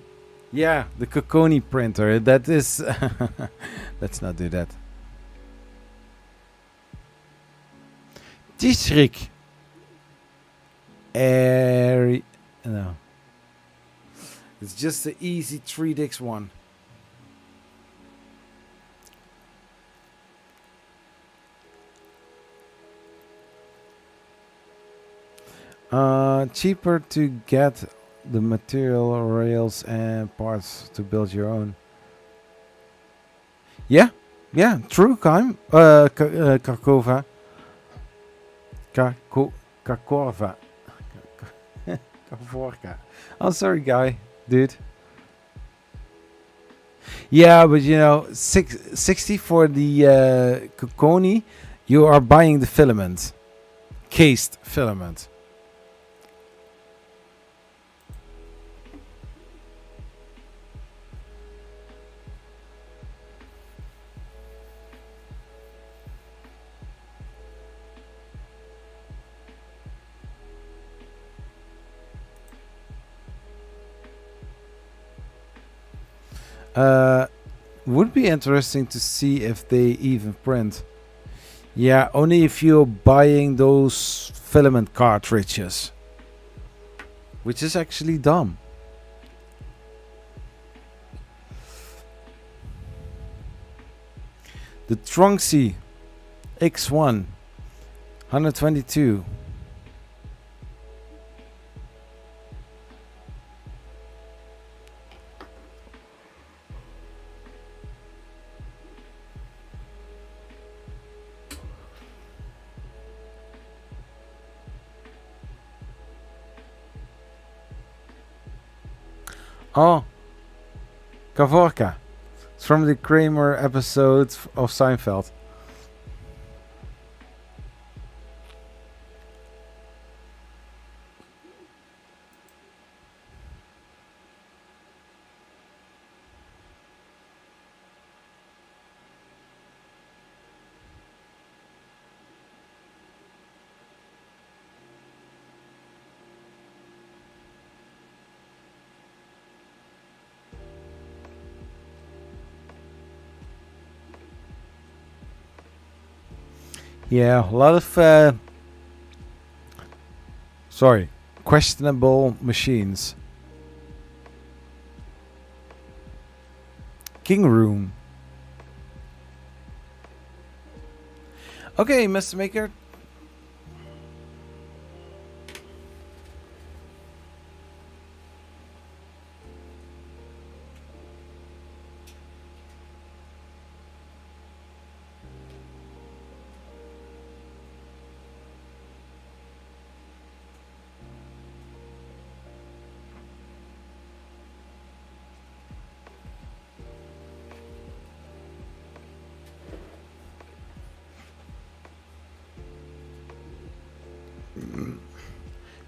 [SPEAKER 1] yeah, the Kokoni printer. That is. Let's not do that. Tishrik. No. It's just the easy 3DX one. Cheaper to get the material, rails, and parts to build your own. Yeah, yeah, true, Kaim. Kakova. Kakorva. Kavorka. I'm sorry, guy, dude. Yeah, but you know, 60 for the Kokoni, you are buying the filament. Cased filament. Would be interesting to see if they even print. Yeah, only if you're buying those filament cartridges. Which is actually dumb. The Trunksy X1 122. Oh, Kavorka. It's from the Kramer episode of Seinfeld. Yeah, a lot of sorry, questionable machines. King room. Okay, Mr. Maker.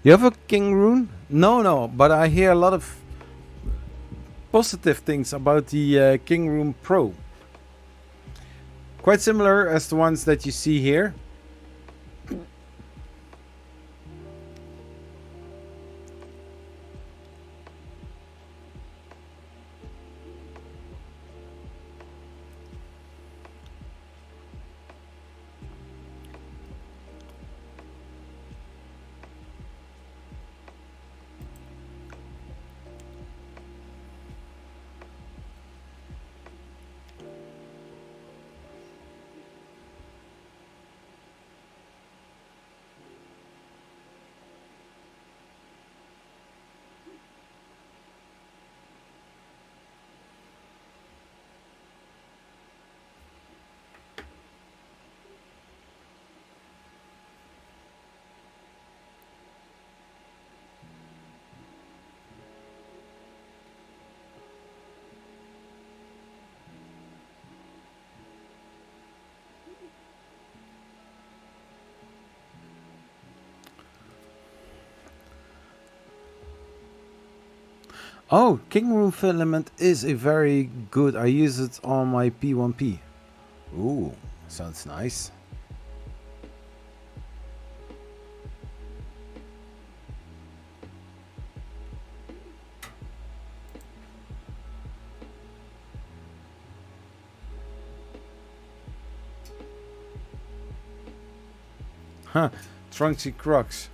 [SPEAKER 1] You have a king rune? No, but I hear a lot of positive things about the King Room Pro. Quite similar as the ones that you see here. Oh, King Room filament is a very good. I use it on my P1P. Ooh, sounds nice. Huh, Trunksy Crux.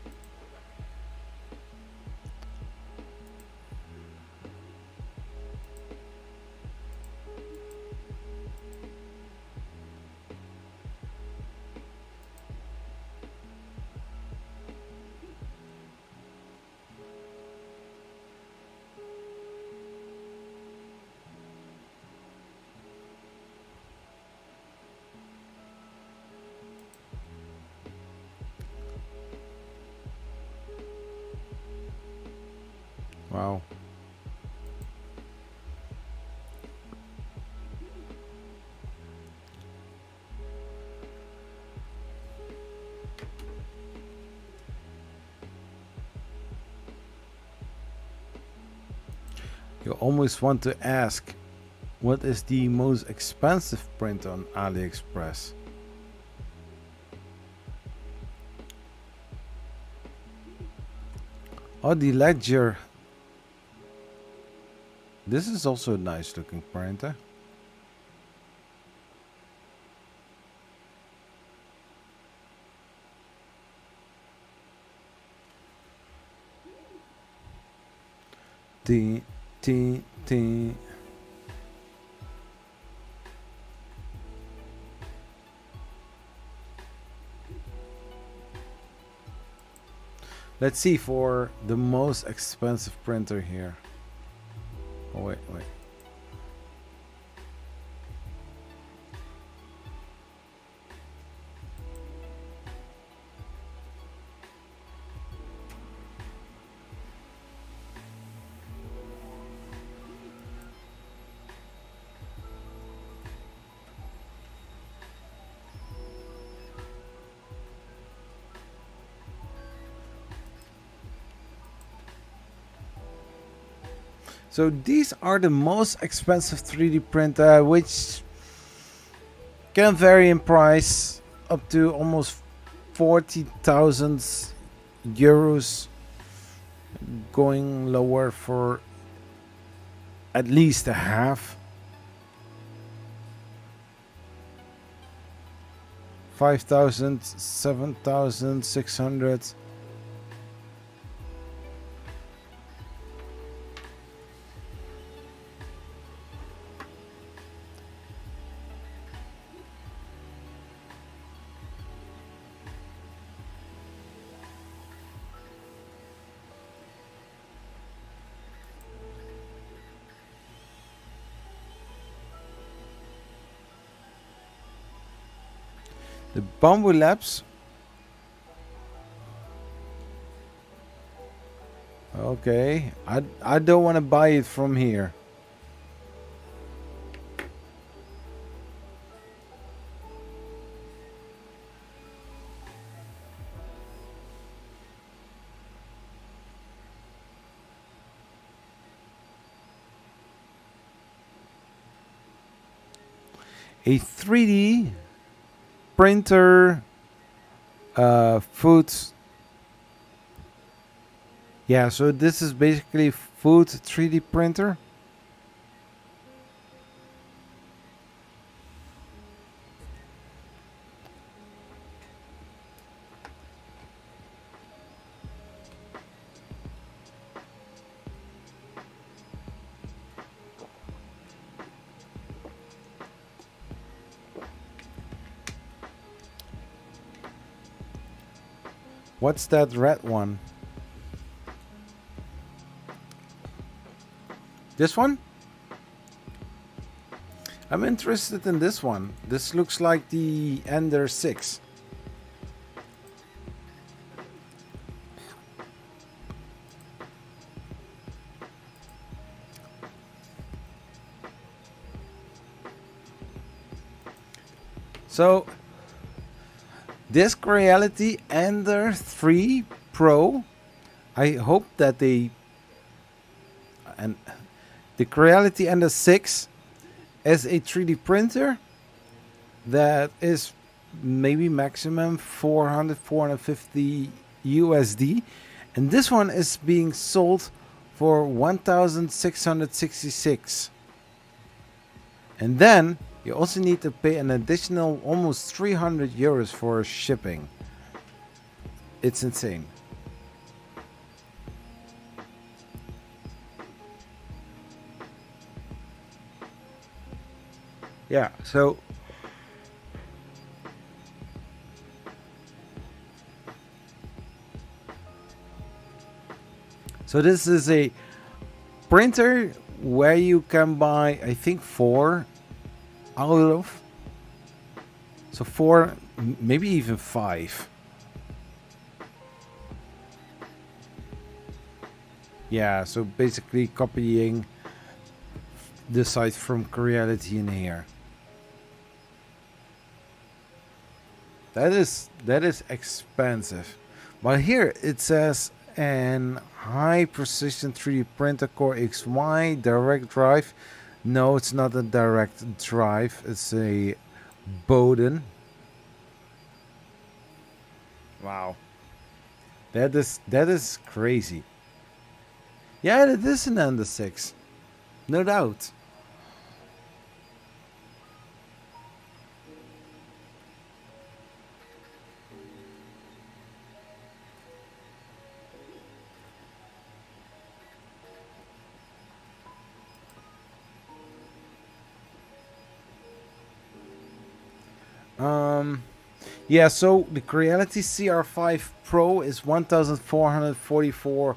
[SPEAKER 1] Wow. You almost want to ask, what is the most expensive print on AliExpress? Oh, the Ledger. This is also a nice looking printer. T. Let's see for the most expensive printer here. Oh, wait. So these are the most expensive 3D printer, which can vary in price up to almost 40,000 euros, going lower for at least a half. 5,000, 7,600. The Bamboo Labs. Okay, I don't want to buy it from here. A 3D printer food. Yeah, so this is basically food 3D printer. What's that red one? This one? I'm interested in this one. This looks like the Ender 6. So, Disc Reality Ender 3 Pro. I hope that they... And the Reality Ender 6 is a 3D printer that is maybe maximum 400, 450 USD. And this one is being sold for 1,666. And then you also need to pay an additional almost 300 euros for shipping. It's insane. Yeah, so this is a printer where you can buy, I think, 4 out of. So 4, maybe even 5. Yeah, so basically copying the site from Creality in here. That is expensive. But here it says an high precision 3D printer Core XY direct drive. No, it's not a direct drive. It's a Bowden. Wow. That is crazy. Yeah, it is an Ender 6. No doubt. Yeah, so the Creality CR5 Pro is 1,444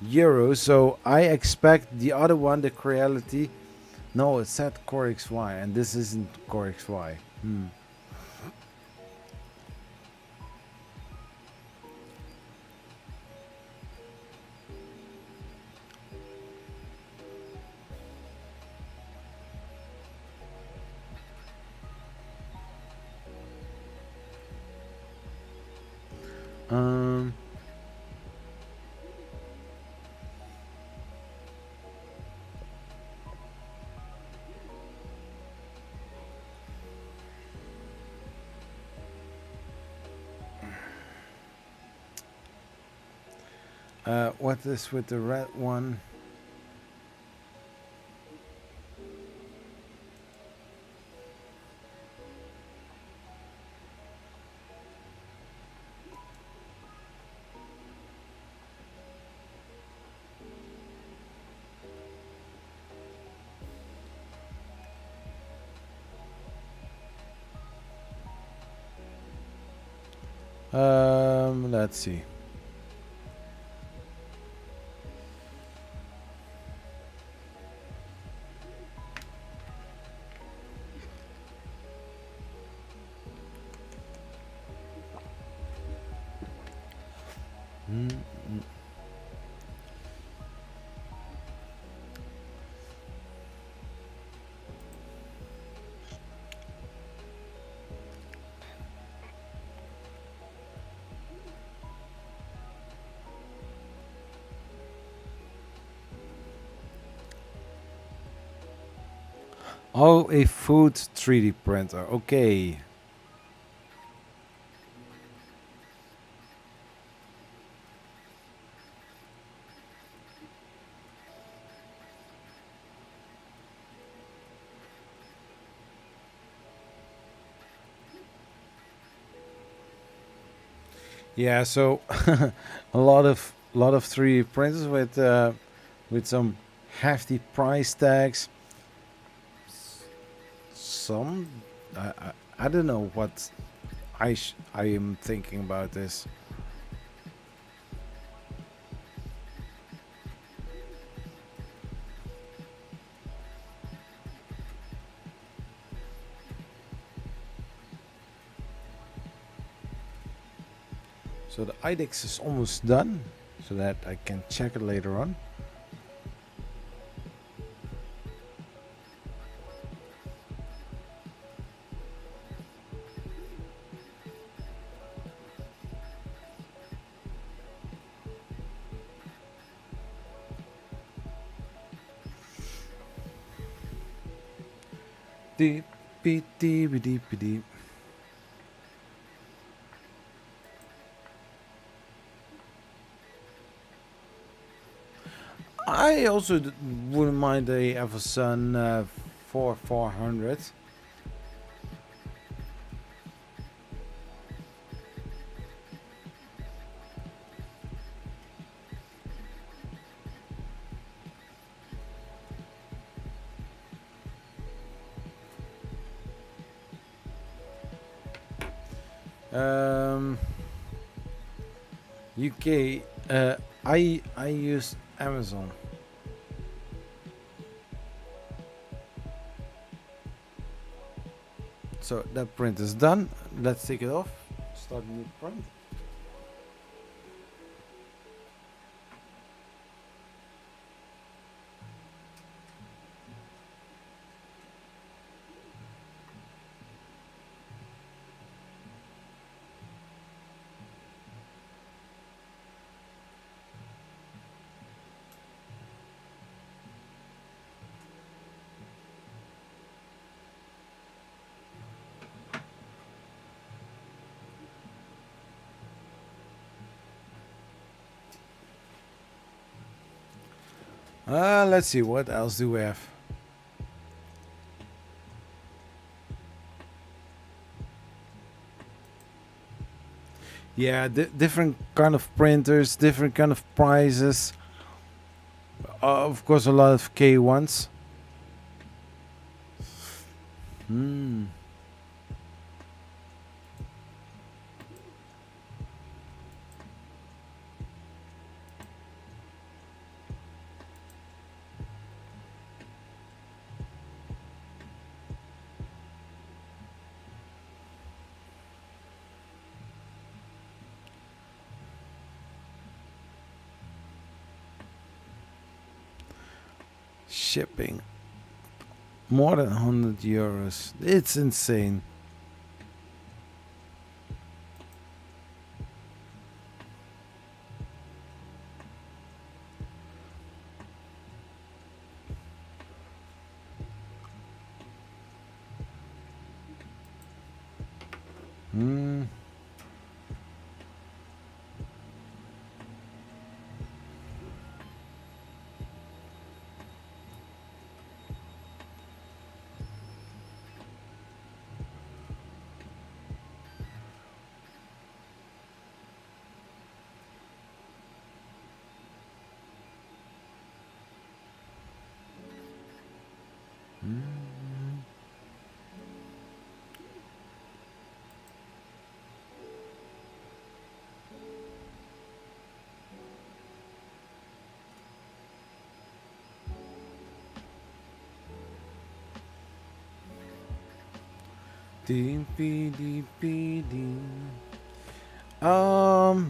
[SPEAKER 1] euros. So I expect the other one, the Creality. No, it said Core XY, and this isn't Core XY. What is with the red one? Let's see. Mm, mm. Oh, a food 3D printer. Okay. Yeah, so a lot of 3D printers with some hefty price tags. Some I don't know what I am thinking about this. So the IDEX is almost done, so that I can check it later on. Deep, beep, deep, deep, deep. I also wouldn't mind a Everson 400. UK. I use Amazon. So that print is done. Let's take it off. Start a new print. Let's see, what else do we have? Yeah, different kind of printers, different kind of prices. Of course, a lot of K1s. Hmm. Shipping. More than 100 euros. It's insane. Hmm.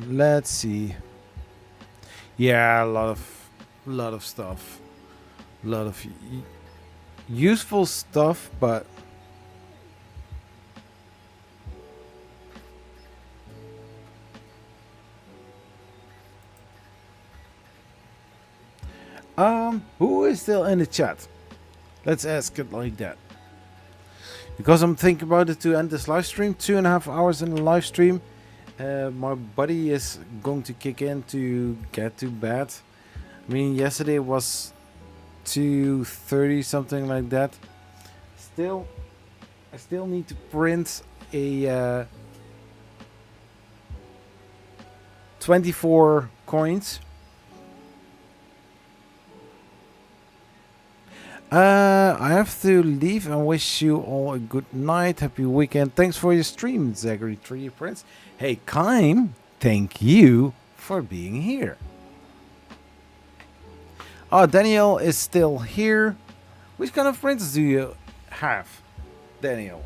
[SPEAKER 1] Let's see. Yeah, a lot of stuff, a lot of useful stuff, but who is still in the chat? Let's ask it like that. Because I'm thinking about it to end this live stream. 2.5 hours in the live stream. My body is going to kick in to get to bed. I mean, yesterday was 2:30, something like that. I still need to print a 24 coins. I have to leave and wish you all a good night, happy weekend. Thanks for your stream, Zachary 3 Prince. Hey, Kaim, thank you for being here. Oh, Daniel is still here. Which kind of prints do you have, Daniel?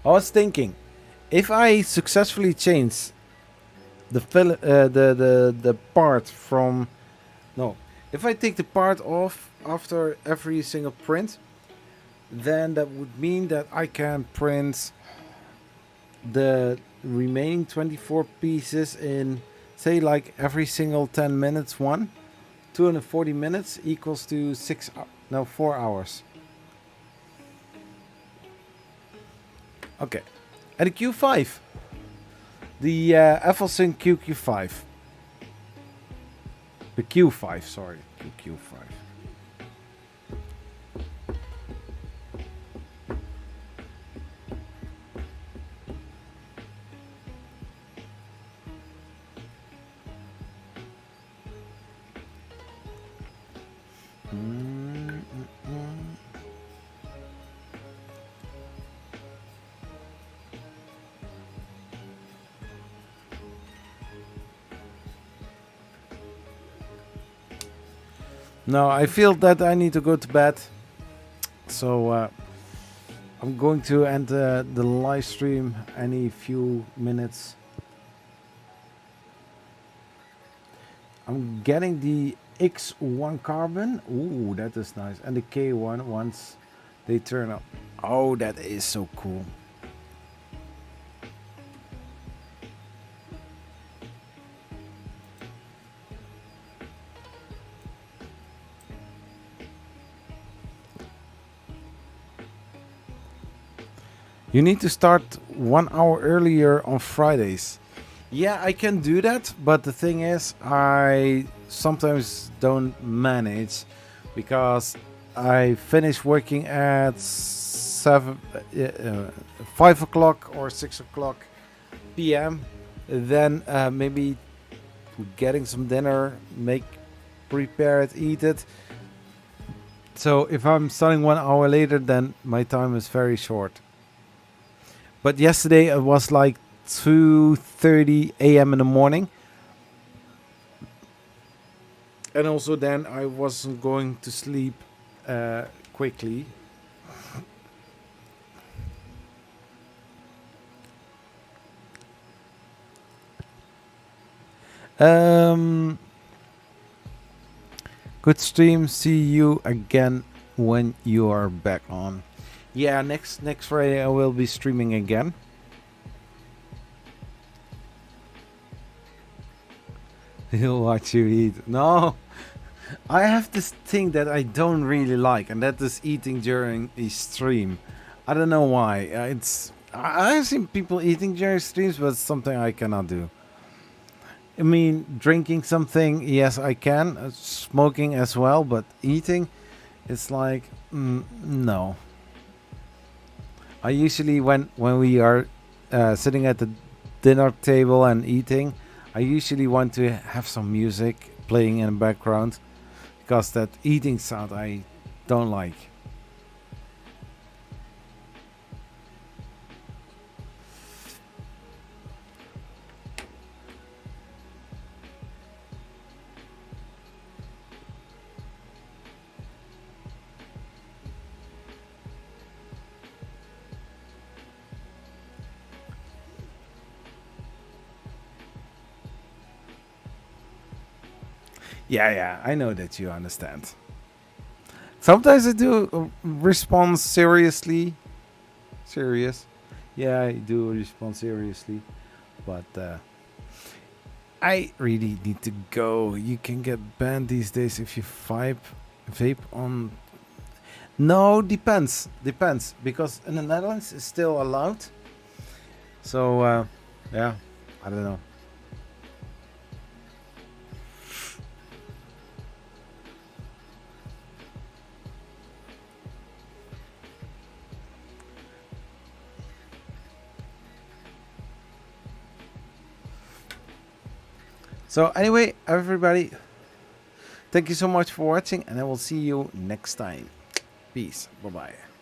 [SPEAKER 1] I was thinking, if I successfully change the part from if I take the part off after every single print, then that would mean that I can print the remaining 24 pieces in, say, like every single 10 minutes. 240 minutes equals to 4 hours. Okay, and the Q5, the Effelson QQ5, the Q5, sorry, QQ5. No, I feel that I need to go to bed, so I'm going to end the live stream any few minutes. I'm getting the X1 carbon. Ooh, that is nice. And the K1 once they turn up. Oh, that is so cool. You need to start 1 hour earlier on Fridays. Yeah, I can do that, but the thing is, I sometimes don't manage because I finish working at 5 o'clock or 6 o'clock p.m. Then maybe getting some dinner, prepare it, eat it. So if I'm starting 1 hour later, then my time is very short. But yesterday it was like 2:30 a.m. in the morning. And also then I wasn't going to sleep quickly. Good stream. See you again when you are back on. Yeah, next Friday I will be streaming again. He'll watch you eat. No, I have this thing that I don't really like, and that is eating during a stream. I don't know why. I've seen people eating during streams, but it's something I cannot do. I mean, drinking something, yes, I can. Smoking as well, but eating, it's like, no. I usually, when we are sitting at the dinner table and eating, I usually want to have some music playing in the background, because that eating sound I don't like. Yeah, I know that you understand. Sometimes I do respond seriously. Serious. Yeah, I do respond seriously. But I really need to go. You can get banned these days if you vape on. No, depends. Depends. Because in the Netherlands it's still allowed. So, yeah, I don't know. So anyway, everybody, thank you so much for watching, and I will see you next time. Peace. Bye-bye.